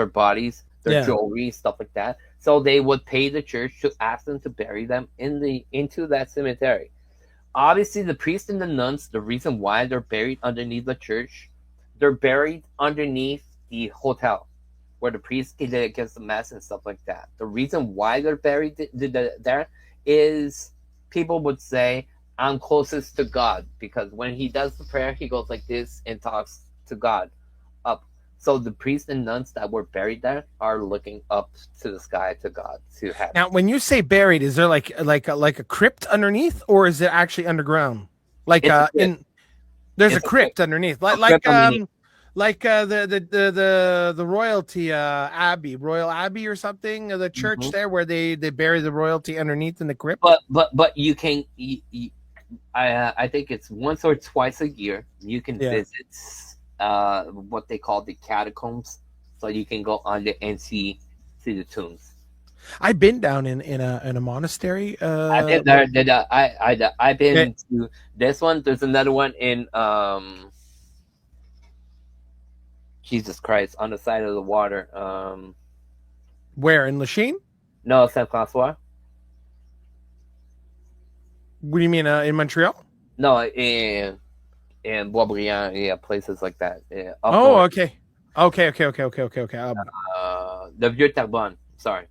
bodies, their jewelry, stuff like that. So they would pay the church to ask them to bury them into that cemetery. Obviously, the priests and the nuns, the reason why they're buried underneath the church, they're buried underneath the hotel where the priest gives the mass and stuff like that. The reason why they're buried there is people would say, I'm closest to God, because when he does the prayer, he goes like this and talks to God up. So the priests and nuns that were buried there are looking up to the sky, to God, to heaven. Now, when you say buried, is there like a crypt underneath, or is it actually underground? Like there's a crypt underneath, the royalty abbey, Royal Abbey or something, the church there where they bury the royalty underneath in the crypt. But you can, I think it's once or twice a year you can visit what they call the catacombs, so you can go under and see the tombs. I've been down in a monastery. I've been there. I've been to this one. There's another one in Jesus Christ, on the side of the water. Where, in Lachine? No, Saint Francois. What do you mean, in Montreal? No, in Boisbriand, places like that. Okay. The Vieux Terrebonne. Sorry,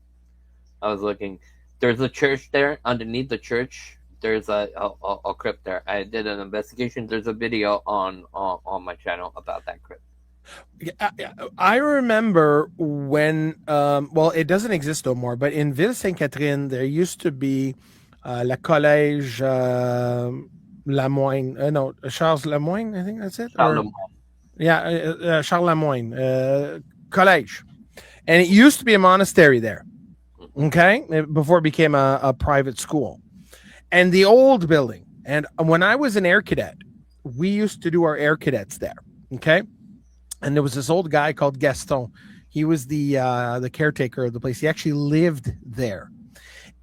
I was looking. There's a church there. Underneath the church, there's a crypt there. I did an investigation. There's a video on my channel about that crypt. I remember when, it doesn't exist no more, but in Ville Sainte-Catherine, there used to be La Collège Lamoine. No, Charles Lamoine, I think that's it. Charles Lamoine. Yeah, Charles Lamoine Collège. And it used to be a monastery there, okay, before it became a private school. And the old building, and when I was an air cadet, we used to do our air cadets there, okay? And there was this old guy called Gaston. He was the caretaker of the place. He actually lived there.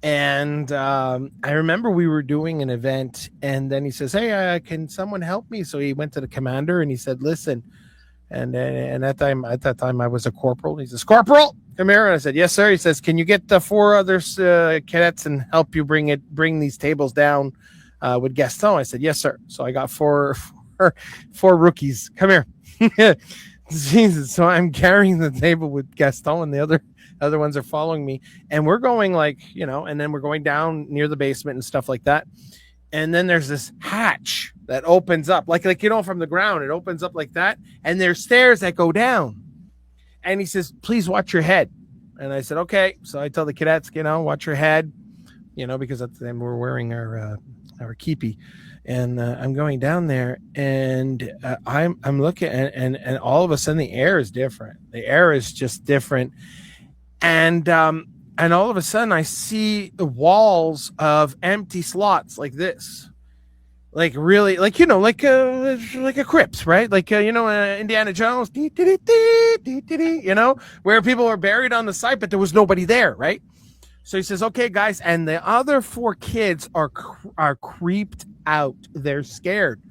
And I remember we were doing an event, and then he says, hey, can someone help me? So he went to the commander and he said, listen, And at that time, I was a corporal. He says, "Corporal, come here." And I said, "Yes, sir." He says, "Can you get the 4 other cadets and help you bring these tables down with Gaston?" I said, "Yes, sir." So I got four rookies. Come here. Jesus. So I'm carrying the table with Gaston, and the other ones are following me, and we're going and then we're going down near the basement and stuff like that. And then there's this hatch that opens up like from the ground. It opens up like that, and there's stairs that go down. And he says, "Please watch your head." And I said, "Okay." So I tell the cadets, watch your head, because at the time we're wearing our keepy. And I'm going down there, and I'm looking, and all of a sudden the air is different. The air is just different, and all of a sudden I see the walls of empty slots like this, like really, like a crypt, right? Like Indiana Jones, where people are buried on the site, but there was nobody there, right? So he says, "Okay, guys," and the other 4 kids are creeped out. They're scared.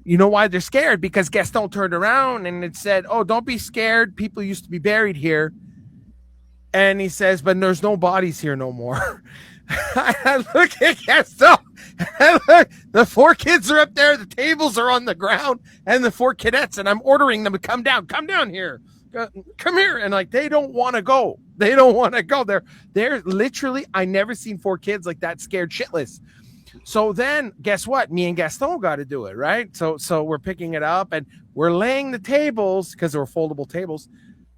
You know why they're scared? Because Gaston turned around and it said, "Oh, don't be scared. People used to be buried here." And he says, "But there's no bodies here no more." I look at Gaston. The 4 kids are up there. The tables are on the ground, and the 4 cadets. And I'm ordering them to come down here. Come here. And they don't want to go. They don't want to go. They're literally, I never seen 4 kids like that scared shitless. So then guess what? Me and Gaston got to do it, right? So we're picking it up and we're laying the tables, because they were foldable tables.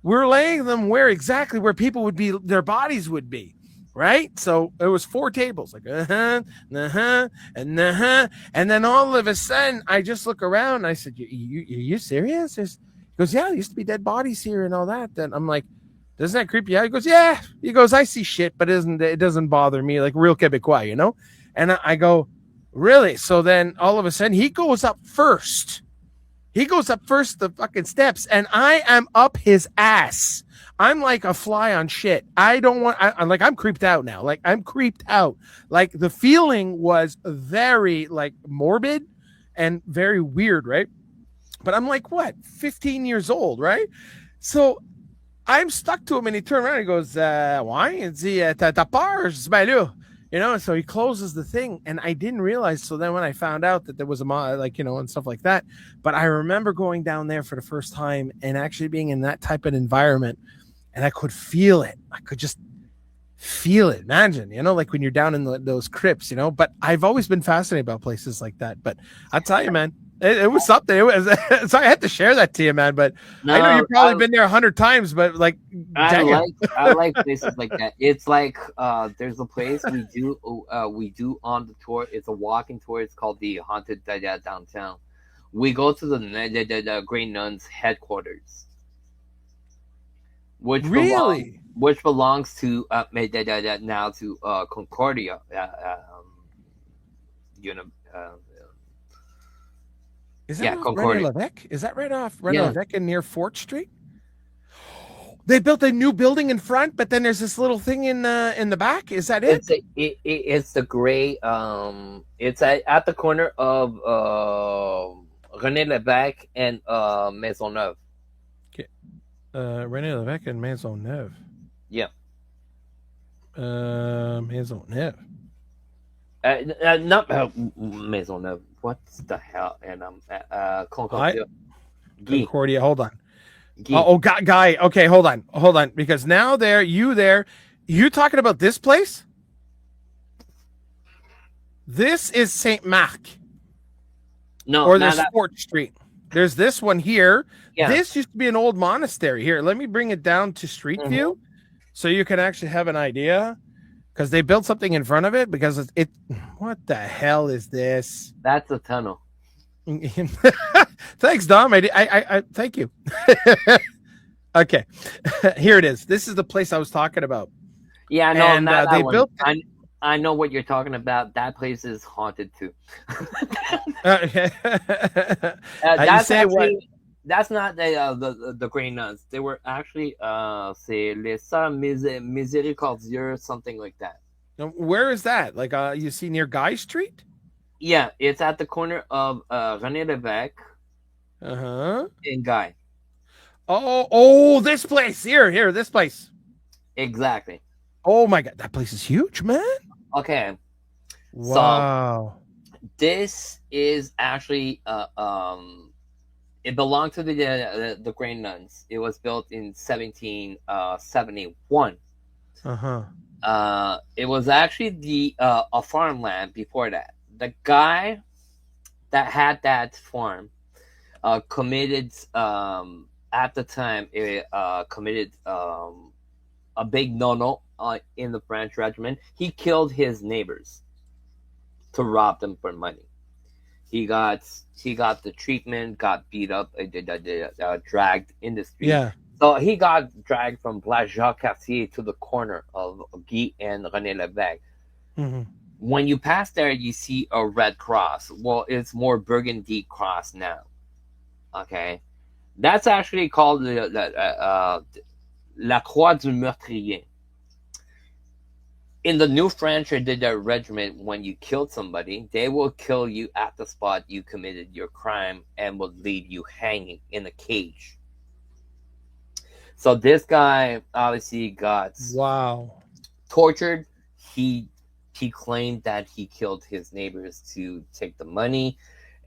We're laying them exactly where people would be, their bodies would be, right? So it was 4 tables, like and then all of a sudden I just look around and I said, you serious? He goes, "Yeah, there used to be dead bodies here and all that." And I'm like, "Doesn't that creep you out?" He goes, "Yeah." He goes, "I see shit, but it doesn't bother me, like real Quebecois, And I go, "Really?" So then all of a sudden he goes up first. He goes up first the fucking steps, and I am up his ass. I'm like a fly on shit. I don't want. I'm creeped out now. Like I'm creeped out. Like the feeling was very morbid and very weird, right? But I'm like, what, 15 years old, right? So I'm stuck to him, and he turned around and he goes, "Why? T'as peur? So he closes the thing, and I didn't realize. So then when I found out that there was and stuff like that, but I remember going down there for the first time and actually being in that type of environment, and I could feel it. I could just feel it. Imagine, like when you're down in those crypts, but I've always been fascinated about places like that. But I'll tell you, man, it was something. It was, so I had to share that to you, man. But no, I know you've probably been there 100 times, but I like places like that. It's like there's a place we do on the tour. It's a walking tour. It's called the Haunted Dada Downtown. We go to the Grey Nuns headquarters, which belongs to now to Concordia. Is that Concordia? Is that right off René Lévesque and near Fort Street? They built a new building in front, but then there's this little thing in the back. Is that it? It's the gray. It's at the corner of René Lévesque and Maisonneuve. Okay. René Lévesque and Maisonneuve. Yeah. Maisonneuve. Not Maisonneuve. What the hell? And Concordia. Concordia. Hold on. Guy. Okay, hold on. Because now you talking about this place? This is Saint Marc. No, or there's Fort Street. There's this one here. Yeah. This used to be an old monastery. Here, let me bring it down to street view, so you can actually have an idea. Because they built something in front of it. Because it. What the hell is this? That's a tunnel. Thanks, Dom. I thank you. Okay, here it is. This is the place I was talking about. Yeah, no, and they built. I know what you're talking about. That place is haunted too. That's not the Grey Nuns. They were actually c'est les Sœurs Miséricordieuses, something like that. Where is that? Like you see near Guy Street? Yeah, it's at the corner of René Lévesque and Guy. Oh, this place. Here, this place. Exactly. Oh my god, that place is huge, man. Okay. So Wow. this is actually it belonged to the Grey Nuns. It was built in 1771. Uh-huh. It was actually a farmland before that. The guy that had that farm committed at the time committed a big no-no in the French regiment. He killed his neighbors to rob them for money. He got the treatment, got beat up, dragged in the street. Yeah. So he got dragged from Place Jacques Cartier to the corner of Guy and René Lévesque. Mm-hmm. When you pass there, you see a red cross. Well, it's more burgundy cross now. Okay, that's actually called La Croix du Meurtrier. In the New French regiment, when you killed somebody, they will kill you at the spot you committed your crime and will leave you hanging in a cage. So this guy obviously got tortured. He claimed that he killed his neighbors to take the money,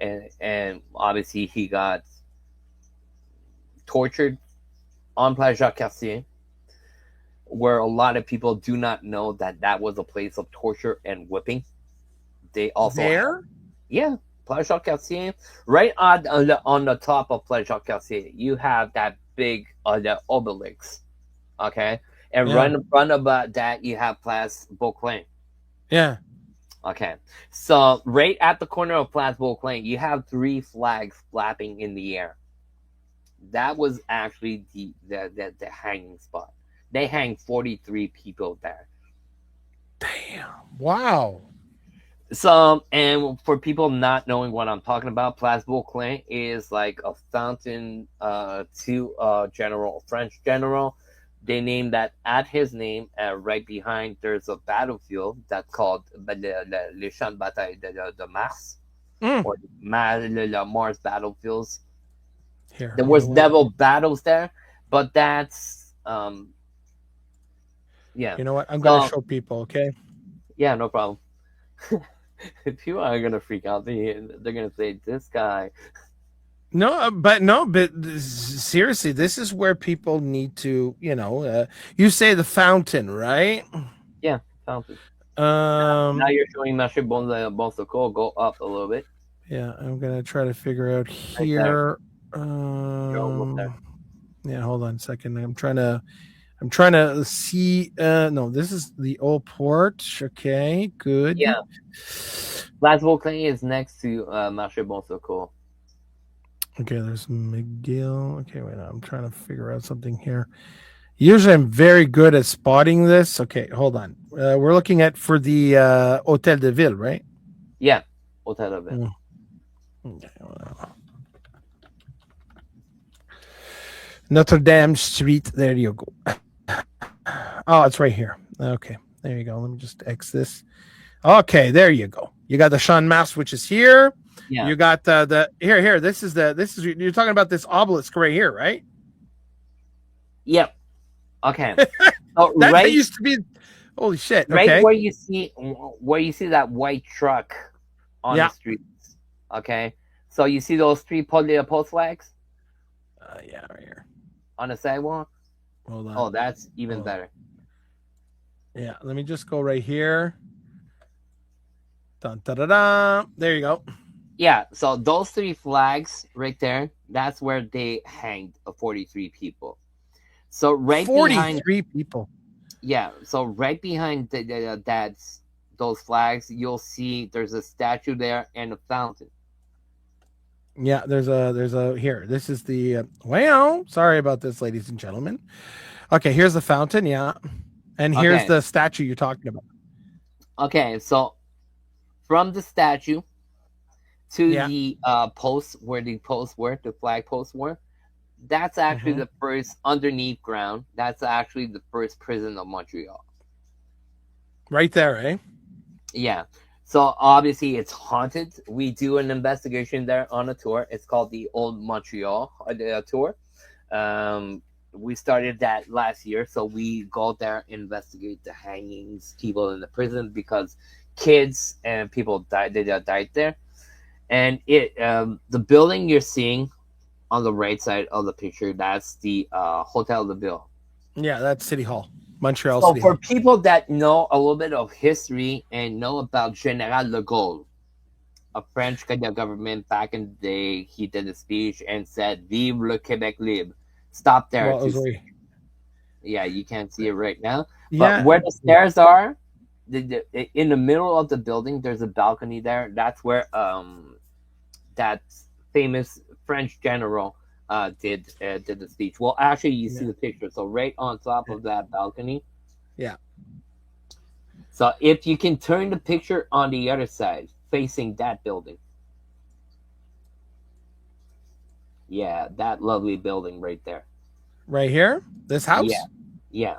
and obviously he got tortured on Place Jacques Cartier, where a lot of people do not know that was a place of torture and whipping. They also Place Jacques Cartier, right on the top of Place Jacques Cartier, you have that big the obelisk, okay, and right in front of that you have Place Beauclain. Yeah. Okay, so right at the corner of Place Beauclain, you have 3 flags flapping in the air. That was actually the hanging spot. They hang 43 people there. Damn! Wow. So, and for people not knowing what I'm talking about, Place Beauclain is like a fountain to a French general. They named that at his name. Right behind, there's a battlefield that's called Les Champs de Bataille de Mars, or the Mars battlefields. Here, there was several battles there, but that's yeah. You know what? I'm gonna show people, okay? Yeah, no problem. People are gonna freak out. They're gonna say, "This guy." No, but seriously, this is where people need to, you say the fountain, right? Yeah, fountain. Now you're showing Marché Bon Secours. Go up a little bit. Yeah, I'm gonna try to figure out here. Yeah, hold on a second. I'm trying to see. No, this is the old port. Okay, good. Yeah, Place Beauclain is next to Marché Bon Secours. Okay, there's McGill. Okay, wait, I'm trying to figure out something here. Usually I'm very good at spotting this. Okay, hold on. We're looking at for the Hôtel de Ville, right? Yeah, Hôtel de Ville. Okay, Notre Dame Street. There you go. Oh, it's right here. Okay, there you go. Let me just X this. Okay, there you go. You got the Champ de Mars, which is here. Yeah. You got the here. This is you're talking about this obelisk right here, right? Yep. Okay. So that used to be. Holy shit! Right okay. where you see that white truck on the streets. Okay. So you see those 3 post flags? Yeah, right here on the sidewalk. Hold on. Oh, that's even better. Yeah, let me just go right here. Dun, da, da, da. There you go. Yeah, so those 3 flags right there, that's where they hanged 43 people. So right 43 people. Yeah, so right behind those flags, you'll see there's a statue there and a fountain. Yeah, there's a here. This is the sorry about this, ladies and gentlemen. Okay, here's the fountain, yeah. And here's the statue you're talking about. Okay, so from the statue to the posts where the flag posts were, that's actually the first underneath ground. That's actually the first prison of Montreal. Right there, eh? Yeah. So obviously it's haunted. We do an investigation there on a tour. It's called the Old Montreal tour. We started that last year, so we go there, investigate the hangings, people in the prison, because kids and people died. They died there, and the building you're seeing on the right side of the picture, that's the Hotel de Ville. Yeah, that's City Hall, Montreal So City for Hall. people that know a little bit of history and know about General de Gaulle, a French government back in the day, he did a speech and said, "Vive le Québec libre." Stop there Well, it to was see. Yeah, you can't see it right now, but yeah, where the stairs are, in the middle of the building, there's a balcony there. That's where that famous French general did the speech. Well, actually, you see yeah, the picture. So right on top of that balcony. yeah. So if you can turn the picture on the other side, facing that building, yeah, that lovely building right there. Right here, this Yeah, house. yeah.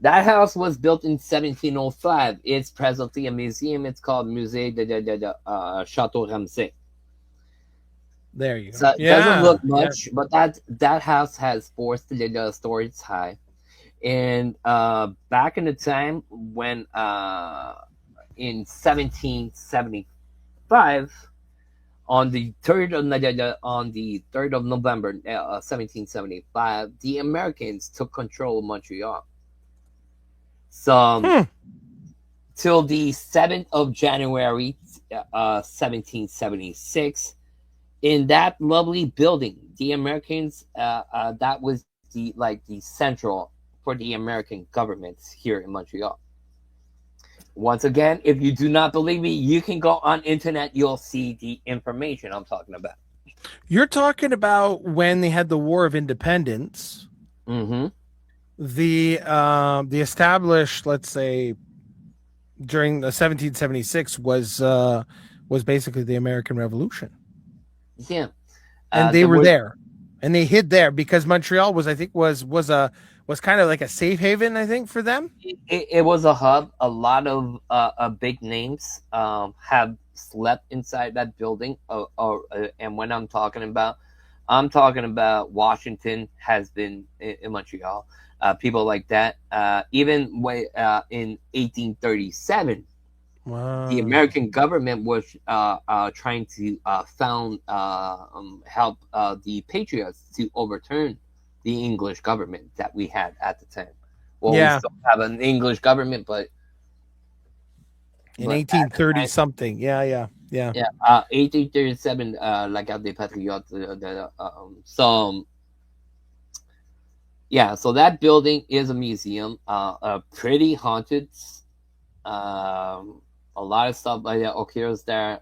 That house was built in 1705. It's presently a museum. It's called Musée de Château Ramsay. There you go. So it doesn't Yeah, look yeah. much, but that house has four stories high. And back in the time when in 1775, on the 3rd of November 1775, the Americans took control of Montreal. So Hmm. till the 7th of January 1776, in that lovely building, the Americans that was the central for the American government here in Montreal. Once again, if you do not believe me, you can go on internet. You'll see the information I'm talking about. You're talking about when they had the War of Independence. Mm-hmm. The established, let's say, during the 1776 was basically the American Revolution, Yeah. and they There were was there, and they hid there because Montreal was, I think, was kind of like a safe haven, I think, for them. it was a hub. A lot of big names have slept inside that building. And when I'm talking about Washington has been in Montreal. People like that. Even in 1837, the Wow. American government was trying to help the Patriots to overturn the English government that we had at the time. Well, we Yeah, still have an English government, in but at the 1830 time, something. Yeah, yeah, yeah. yeah, 1837, La Garde des Patriotes. Yeah, so that building is a museum, pretty haunted. Um, a lot of stuff like that occurs there.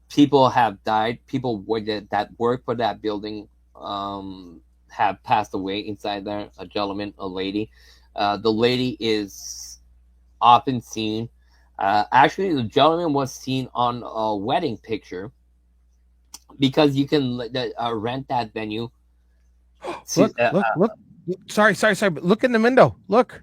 People have died. People that work for that building have passed away inside there. A gentleman, a lady. The lady is often seen. Actually, the gentleman was seen on a wedding picture because you can rent that venue to. Look, look, look. Sorry, sorry, sorry. But look in the window. Look.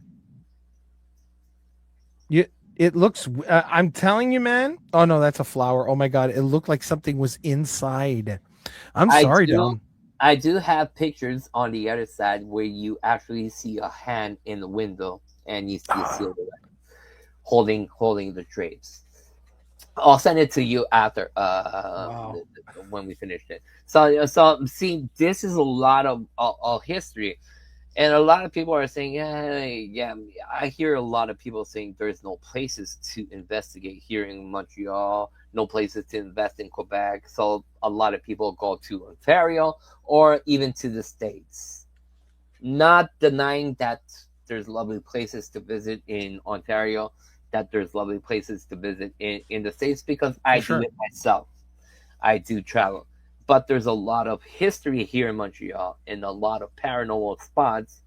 You. It looks. I'm telling you, man. Oh no, that's a flower. Oh my god, it looked like something was inside. I'm I sorry, do. Dom. I do have pictures on the other side where you actually see a hand in the window and you see a Ah, silhouette holding the drapes. I'll send it to you after wow. when we finished it. So see, this is a lot of history, and a lot of people are saying, yeah, yeah. I hear a lot of people saying there's no places to investigate here in Montreal, no places to invest in Quebec. So a lot of people go to Ontario or even to the States. Not denying that there's lovely places to visit in Ontario, that there's lovely places to visit in the States because For I do sure. it myself. I do travel. But there's a lot of history here in Montreal and a lot of paranormal spots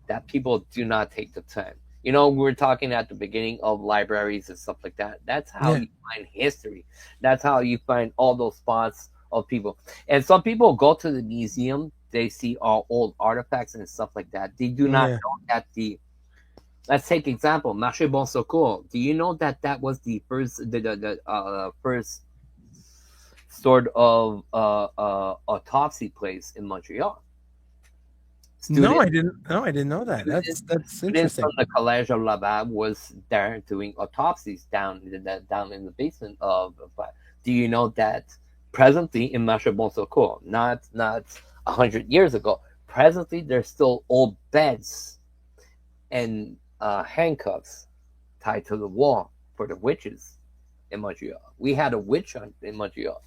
that people do not take the time. You know, we were talking at the beginning of libraries and stuff like that. That's how Yeah. you find history. That's how you find all those spots of people. And some people go to the museum, they see all old artifacts and stuff like that. They do not Yeah. know that the let's take example Marché Bon Secours. Do you know that that was the first sort of autopsy place in Montreal. No, I Students, didn't. No, I didn't know that. That's students interesting. from the Collège of Laval was there doing autopsies down in the basement of. Do you know that presently in Marché Bonsecours, not 100 years ago, presently there's still old beds and handcuffs tied to the wall for the witches in Montreal. We had a witch hunt in Montreal.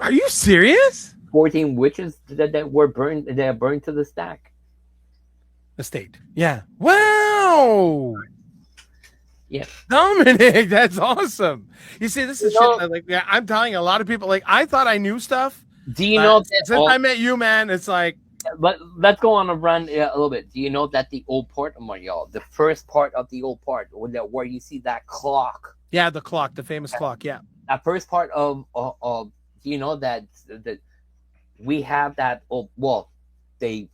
Are you serious? 14 witches that were burned. They are burned to the stack. Estate. Yeah. Wow. Yeah. Dominic, that's awesome. You see, this is You know- shit that, like, yeah, I'm telling a lot of people, like, I thought I knew stuff. Do you know that? Since I met you, man, it's like, But let's go on a run a little bit. Do you know that the old port of Montreal, the first part of the old port, where you see that clock, yeah, the clock, the famous clock. Yeah. that first part of do you know that we have that? Oh, well, they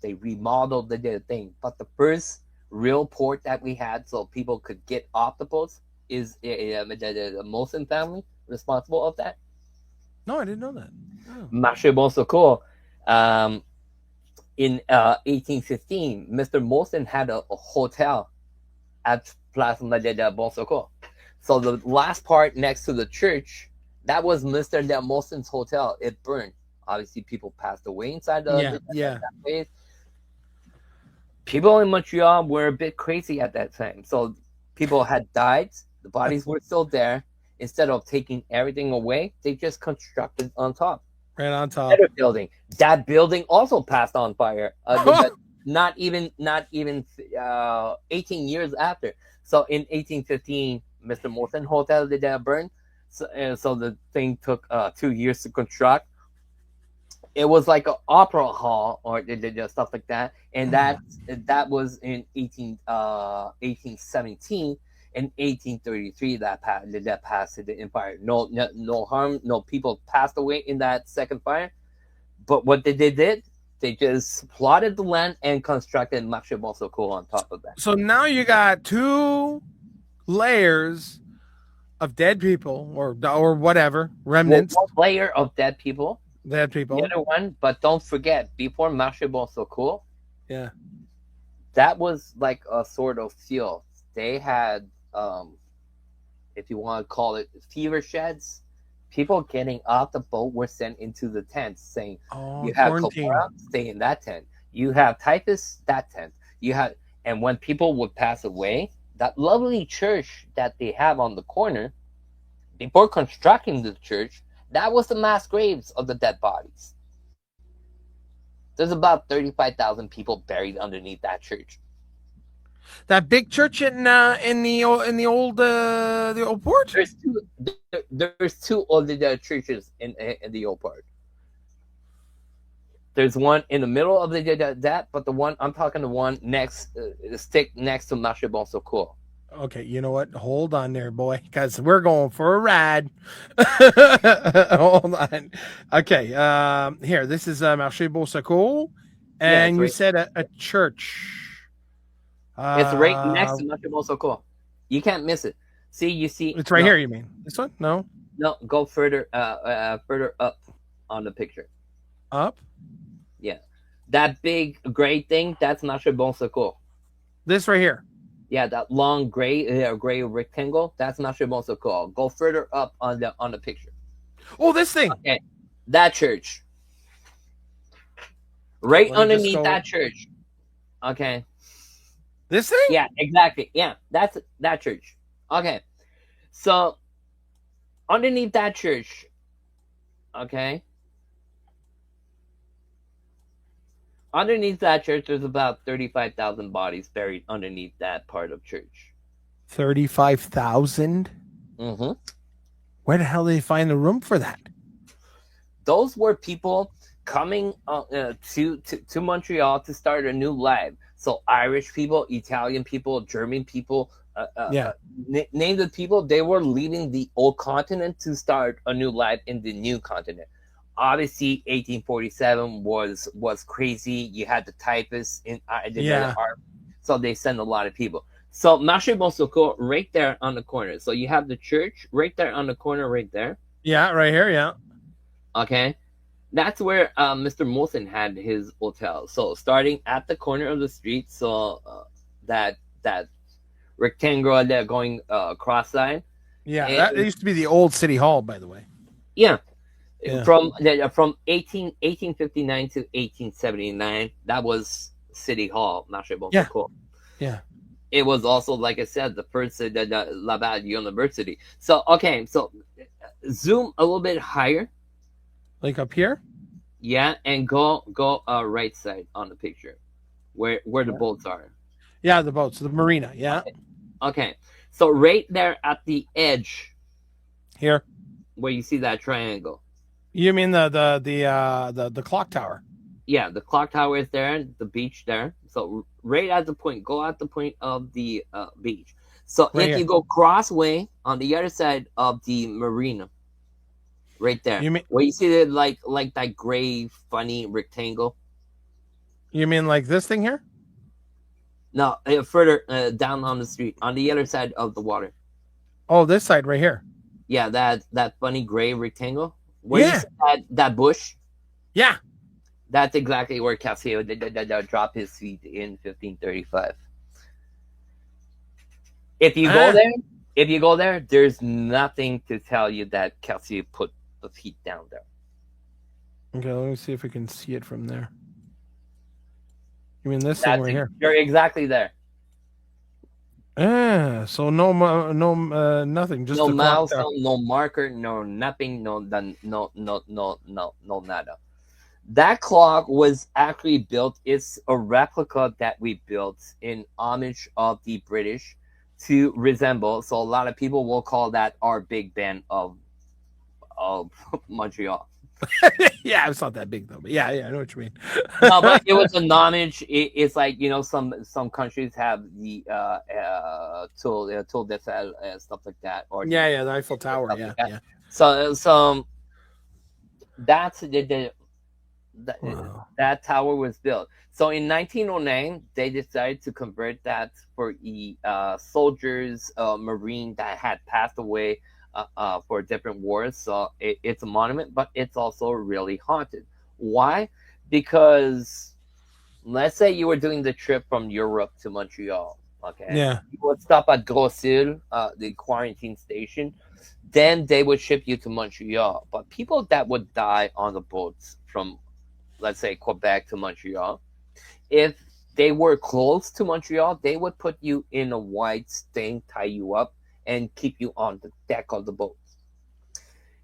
remodeled the thing, but the first real port that we had, so people could get off the boats, is the Molson family responsible of that. No, I didn't know that. Oh. Marché Bonsecours. In 1815, Mr. Molson had a hotel at Place de Bonsecours. So the last part next to the church, that was Mr. de Molson's hotel. It burned. Obviously, people passed away inside Yeah, that place. People in Montreal were a bit crazy at that time. So people had died. The bodies were still there. Instead of taking everything away, they just constructed on top. Right on top. Better building. That building also passed on fire. Not even 18 years after. So in 1815, Mr. Molson Hotel did that burn. So the thing took 2 years to construct. It was like an opera hall or stuff like that, and that was in 1817. In 1833, that passed to the empire. No harm, no people passed away in that second fire. But what they did, they just plotted the land and constructed Marché Bonsecours on top of that. So now you got 2 layers of dead people or whatever remnants. One layer of dead people. Dead people. The other one, but don't forget, before Marché Bonsecours, yeah, that was like a sort of field. They had, if you want to call it, fever sheds. People getting off the boat were sent into the tents, saying, "You have cholera, stay in that tent. You have typhus, that tent. You have." And when people would pass away, that lovely church that they have on the corner, before constructing the church, that was the mass graves of the dead bodies. There's about 35,000 people buried underneath that church. That big church in the old port. There's two old churches in the old port. There's one in the middle of that, but the one I'm talking, the one next stick next to Marché Bonsecours. Okay, you know what? Hold on there, boy, because we're going for a ride. Hold on. Okay, here. This is Marché Bonsecours, and you said a church. It's right next to Marché Bonsecours. You can't miss it. You see. It's right here. You mean this one? No. No, go further up on the picture. Up. Yeah, that big gray thing. That's Marché Bonsecours. This right here. Yeah, that long gray rectangle. That's Marché Bonsecours. Go further up on the picture. Oh, this thing. Okay, that church. Right underneath that church. Okay. This thing? Yeah, exactly. Yeah, that's that church. Okay. So underneath that church, okay. Underneath that church, there's about 35,000 bodies buried underneath that part of church. 35,000? Mm-hmm. Where the hell did they find the room for that? Those were people coming to Montreal to start a new life. So Irish people, Italian people, German people, name the people, they were leaving the old continent to start a new life in the new continent. Obviously, 1847 was crazy. You had the typhus in the army, so they sent a lot of people. So Marché Bonsecours right there on the corner. So you have the church right there on the corner, right there. Yeah, right here. Yeah. Okay, that's where Mr. Molson had his hotel. So starting at the corner of the street, so that rectangle there going cross-side. Yeah, that And used to be the old city hall, by the way. yeah, Yeah. from 1859 to 1879, that was City Hall, Marché Bon Yeah. Secours. Yeah. It was also, like I said, the first the Laval University. So okay, so zoom a little bit higher, Like up here? yeah, and go right side on the picture, where the Yeah. boats are. Yeah, the boats, the marina. Yeah. Okay, so right there at the edge Here. where you see that triangle. You mean the clock tower? Yeah, the clock tower is there, the beach there. So right at the point, go at the point of the beach. So Right if here. you go crossway on the other side of the marina, right there, You mean where you see the like that gray funny rectangle. like this thing here? No, further down on the street, on the other side of the water. Oh, this side right here. Yeah, that funny gray rectangle. Where Yeah. you see that bush. Yeah. That's exactly where Calcio dropped his feet in 1535. If you go there, there's nothing to tell you that Calcio put the feet down there. Okay, let me see if we can see it from there. You mean this thing right here? You're exactly there. So no nothing, just No the clock mouse, tower. no marker, no nothing, no nada. That clock was actually built. It's a replica that we built in homage of the British to resemble. So a lot of people will call that our Big Ben of Montreal. Yeah, it's not that big though. But yeah, I know what you mean. No, but it was an homage. It's like, some countries have the Tour d'Eiffel and stuff like that, or Yeah, the Eiffel Tower. stuff Yeah, like that. yeah. So that's Wow. that tower was built. So in 1909, they decided to convert that for the soldiers, marine that had passed away for different wars. So it's a monument, but it's also really haunted. Why? Because let's say you were doing the trip from Europe to Montreal. Okay. Yeah. You would stop at Grossil, the quarantine station. Then they would ship you to Montreal. But people that would die on the boats from, let's say, Quebec to Montreal, if they were close to Montreal, they would put you in a white thing, tie you up, and keep you on the deck of the boat.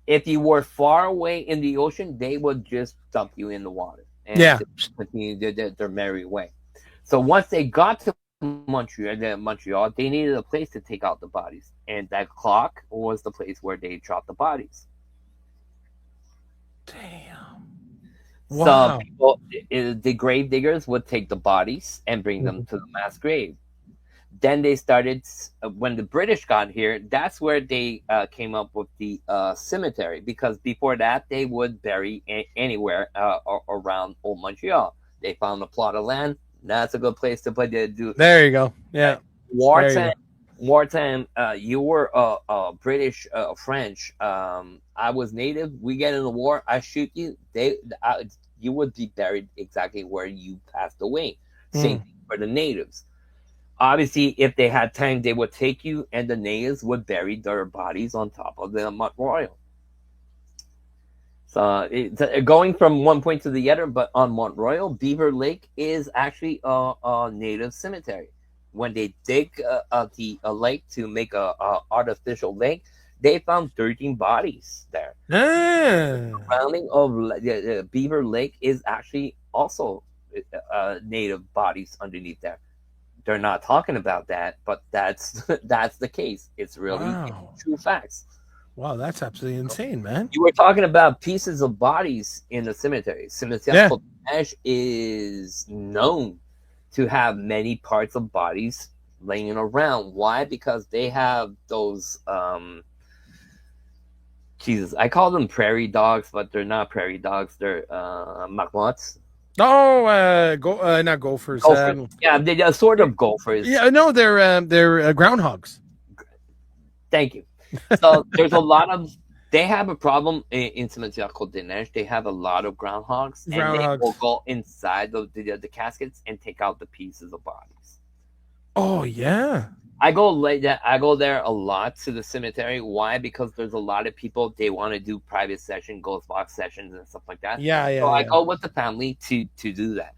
If you were far away in the ocean, they would just dump you in the water and continue their merry way. So once they got to Montreal, they needed a place to take out the bodies, and that clock was the place where they dropped the bodies. Damn. Wow. So people, the grave diggers would take the bodies and bring them to the mass grave. Then they started, when the British got here, that's where they came up with the cemetery, because before that, they would bury anywhere around Old Montreal. They found a plot of land. That's a good place to put it. There you go. Yeah. Wartime, you were British, French. I was native. We get in the war. I shoot you. You would be buried exactly where you passed away. Same thing for the natives. Obviously, if they had time, they would take you, and the natives would bury their bodies on top of the Mont Royal. So going from one point to the other, but on Mont Royal, Beaver Lake is actually a native cemetery. When they dig the lake to make a artificial lake, they found 13 bodies there. The surrounding of Beaver Lake is actually also native bodies underneath there. They're not talking about that, but that's the case. It's really true facts. Wow, that's absolutely insane, man. You were talking about pieces of bodies in the cemetery. Cimetière Côte-des-Neiges is known to have many parts of bodies laying around. Why? Because they have those I call them prairie dogs, but they're not prairie dogs. They're marmots. Oh, not gophers. Yeah, they're sort of gophers. Yeah, no, they're groundhogs. Thank you. So there's a lot of They have a problem in Cimetière Côte des Neiges. They have a lot of groundhogs, and they will Groundhogs. go inside the caskets and take out the pieces of bodies. Oh yeah. I go like that. I go there a lot to the cemetery. Why? Because there's a lot of people. They want to do private session, ghost box sessions, and stuff like that. Yeah, So yeah, I yeah. go with the family to do that.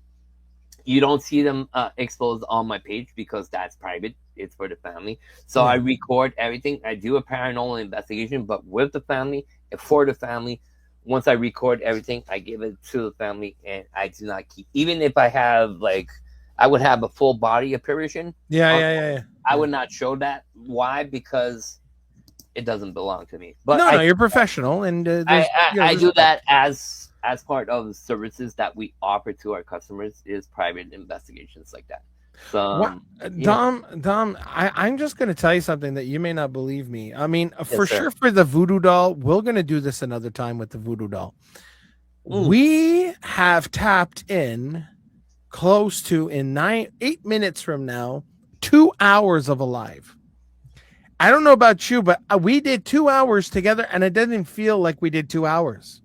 You don't see them exposed on my page because that's private. It's for the family. So I Yeah. record everything. I do a paranormal investigation, but with the family and for the family. Once I record everything, I give it to the family, and I do not keep. Even if I have like, I would have a full body apparition. Yeah, on- yeah, yeah, yeah. I would not show that. Why? Because it doesn't belong to me. But No, no, you're professional, and there's you know, I do respect. that as part of the services that we offer to our customers is private investigations like that. So What, Dom, I'm just going to tell you something that you may not believe me. I mean, for sir. sure, for the voodoo doll, we're going to do this another time with the voodoo doll. Mm. We have tapped in close to in 8 minutes from now, 2 hours of Alive. I don't know about you, but we did 2 hours together, and it doesn't feel like we did 2 hours.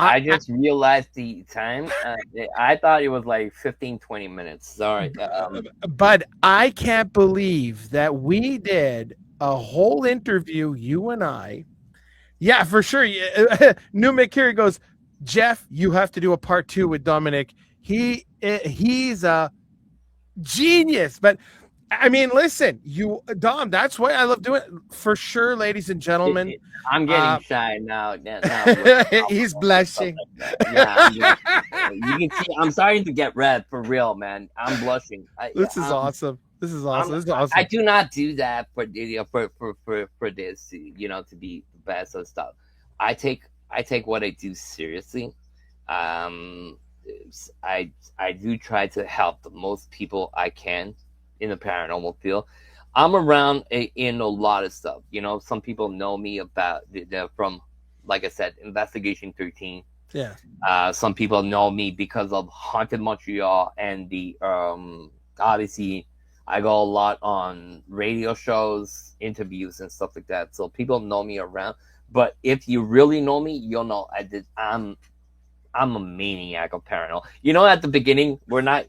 I just realized the time. I thought it was like 15, 20 minutes. Sorry. But I can't believe that we did a whole interview, you and I. Yeah, for sure. New McCary goes, Jeff, you have to do a part 2 with Dominic. He's a genius. But I mean, listen, Dom, that's why I love doing it. For sure, ladies and gentlemen. I'm getting shy now. He's blushing. Yeah, you can see I'm starting to get red for real, man. I'm blushing. This is awesome. This is awesome. I do not do that for this, to be the best of stuff. I take what I do seriously. I do try to help the most people I can in the paranormal field. I'm around in a lot of stuff. Some people know me about from, like I said, Investigation 13. Yeah. Some people know me because of Haunted Montreal and the Odyssey. I go a lot on radio shows, interviews, and stuff like that. So people know me around. But if you really know me, you'll know I'm a maniac of paranormal. At the beginning, we're not.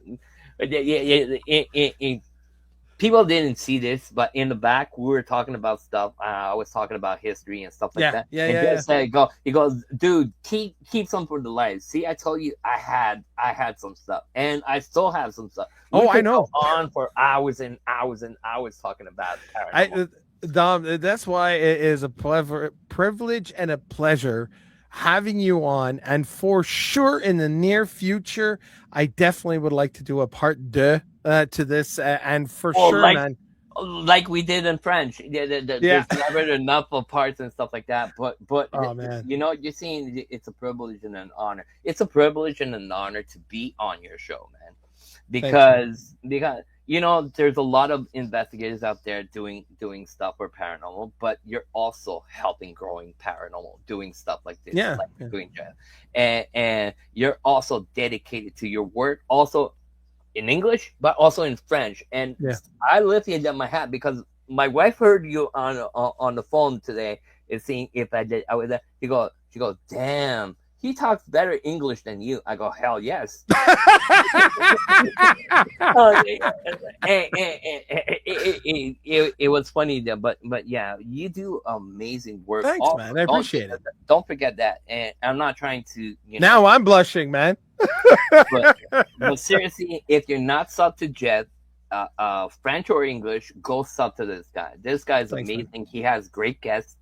People didn't see this, but in the back, we were talking about stuff. I was talking about history and stuff like that. He goes, dude, keep some for the life. See, I told you I had some stuff, and I still have some stuff. I know. Go on for hours and hours and hours talking about paranormal. Dom, that's why it is a privilege and a pleasure having you on, and for sure in the near future, I definitely would like to do a part 2 to this, and for sure, man. Like we did in French, there's never enough of parts and stuff like that. But oh, man. You're seeing it's a privilege and an honor. It's a privilege and an honor to be on your show, man, because there's a lot of investigators out there doing stuff for paranormal, but you're also helping growing paranormal, doing stuff like this, doing Jeff, and you're also dedicated to your work, also in English, but also in French. And I lift you in my hat because my wife heard you on the phone today and seeing if I did. She goes, damn. He talks better English than you. I go, hell yes. It was funny, but yeah, you do amazing work. Thanks, man. I appreciate it. Don't forget that. And I'm not trying to. Now I'm blushing, man. but seriously, if you're not sub to Jeff, French or English, go sub to this guy. This guy's amazing. Man. He has great guests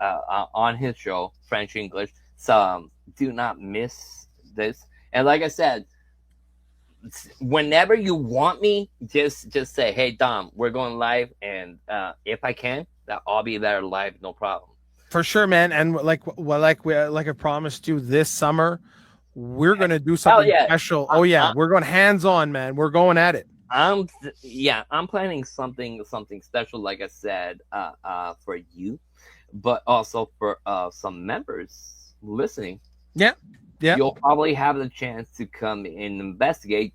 on his show, French English. So do not miss this. And like I said, whenever you want me, just say, hey, Dom, we're going live. And if I can, I'll be there live. No problem. For sure, man. And like I promised you this summer, we're going to do something special. We're going hands-on, man. We're going at it. I'm planning something special, like I said, for you, but also for some members listening. Yeah. You'll probably have the chance to come and investigate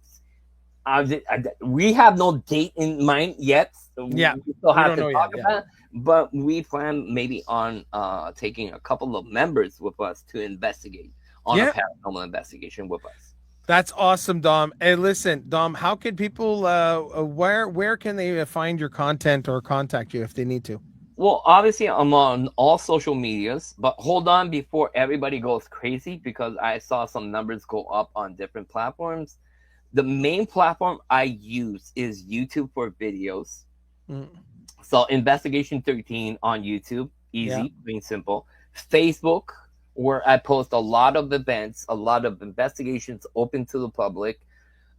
We have no date in mind yet. Yeah, We still we have don't to know talk yet. Yeah. about it, but we plan maybe on taking a couple of members with us to investigate on a Yeah. paranormal investigation with us. That's awesome, Dom. Hey, listen, Dom, how can people where can they find your content or contact you if they need to? Well, obviously, I'm on all social medias, but hold on before everybody goes crazy because I saw some numbers go up on different platforms. The main platform I use is YouTube for videos. Mm, So Investigation 13 on YouTube, yeah. easy, plain simple. Facebook, where I post a lot of events, a lot of investigations open to the public.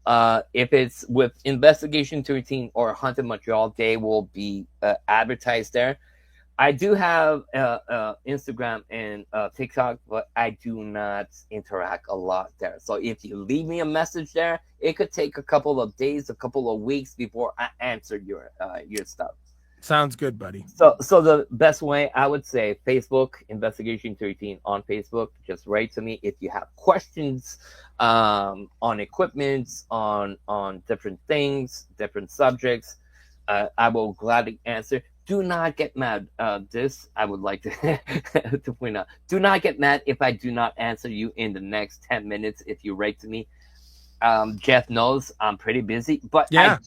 If it's with Investigation 13 or Haunted Montreal, they will be advertised there. I do have Instagram and TikTok, but I do not interact a lot there. So if you leave me a message there, it could take a couple of days, a couple of weeks before I answer your stuff. Sounds good, buddy. So the best way I would say Facebook Investigation 13 on Facebook. Just write to me if you have questions on equipment, on different things, different subjects. I will gladly answer. Do not get mad. This I would like to to point out. Do not get mad if I do not answer you in the next 10 minutes. If you write to me, Jeff knows I'm pretty busy, but Yeah.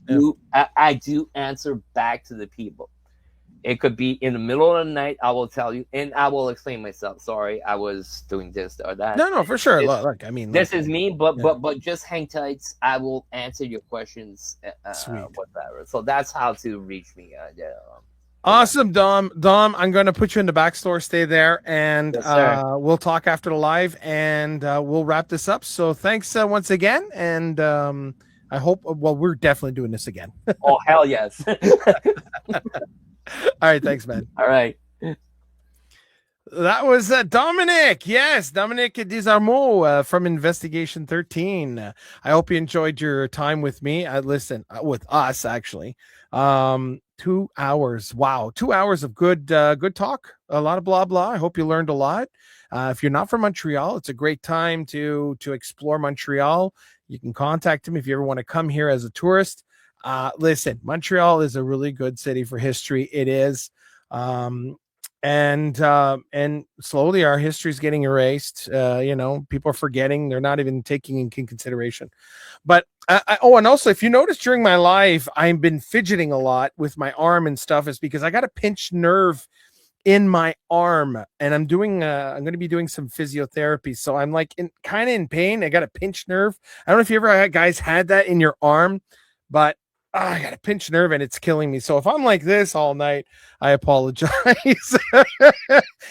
I do answer back to the people. It could be in the middle of the night. I will tell you, and I will explain myself. Sorry, I was doing this or that. No, for sure. This, Look, I mean, this look, is me, but yeah. but just hang tight. I will answer your questions. Sweet. Whatever. So that's how to reach me. Awesome, Dom. Dom, I'm going to put you in the back store. Stay there, and Yes, we'll talk after the live, and we'll wrap this up. So thanks once again, and I hope. Well, we're definitely doing this again. Oh hell yes! All right, thanks, man. All right. That was Dominic. Yes, Dominic Desarmeaux from Investigation 13. I hope you enjoyed your time with me. With us actually. 2 hours. Wow, 2 hours of good talk. A lot of blah blah. I hope you learned a lot. If you're not from Montreal, it's a great time to explore Montreal. You can contact him if you ever want to come here as a tourist. Listen, Montreal is a really good city for history. It is. And slowly our history is getting erased. People are forgetting. They're not even taking in consideration. But and also, if you notice during my life, I've been fidgeting a lot with my arm and stuff. Is because I got a pinched nerve in my arm, and I'm going to be doing some physiotherapy. So I'm like kind of in pain. I got a pinched nerve. I don't know if you ever guys had that in your arm, but I got a pinched nerve and it's killing me. So if I'm like this all night, I apologize.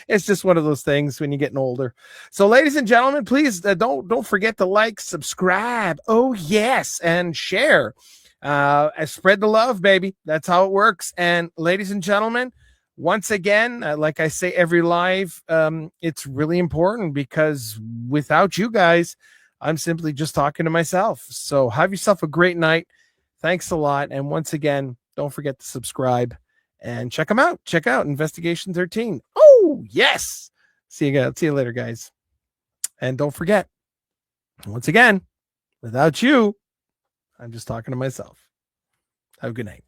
It's just one of those things when you're getting older. So ladies and gentlemen, please don't forget to like, subscribe. Oh yes. And share, spread the love, baby. That's how it works. And ladies and gentlemen, once again, like I say, every live, it's really important because without you guys, I'm simply just talking to myself. So have yourself a great night. Thanks a lot. And once again, don't forget to subscribe and check them out. Check out Investigation 13. Oh, yes. See you later, guys. And don't forget, once again, without you, I'm just talking to myself. Have a good night.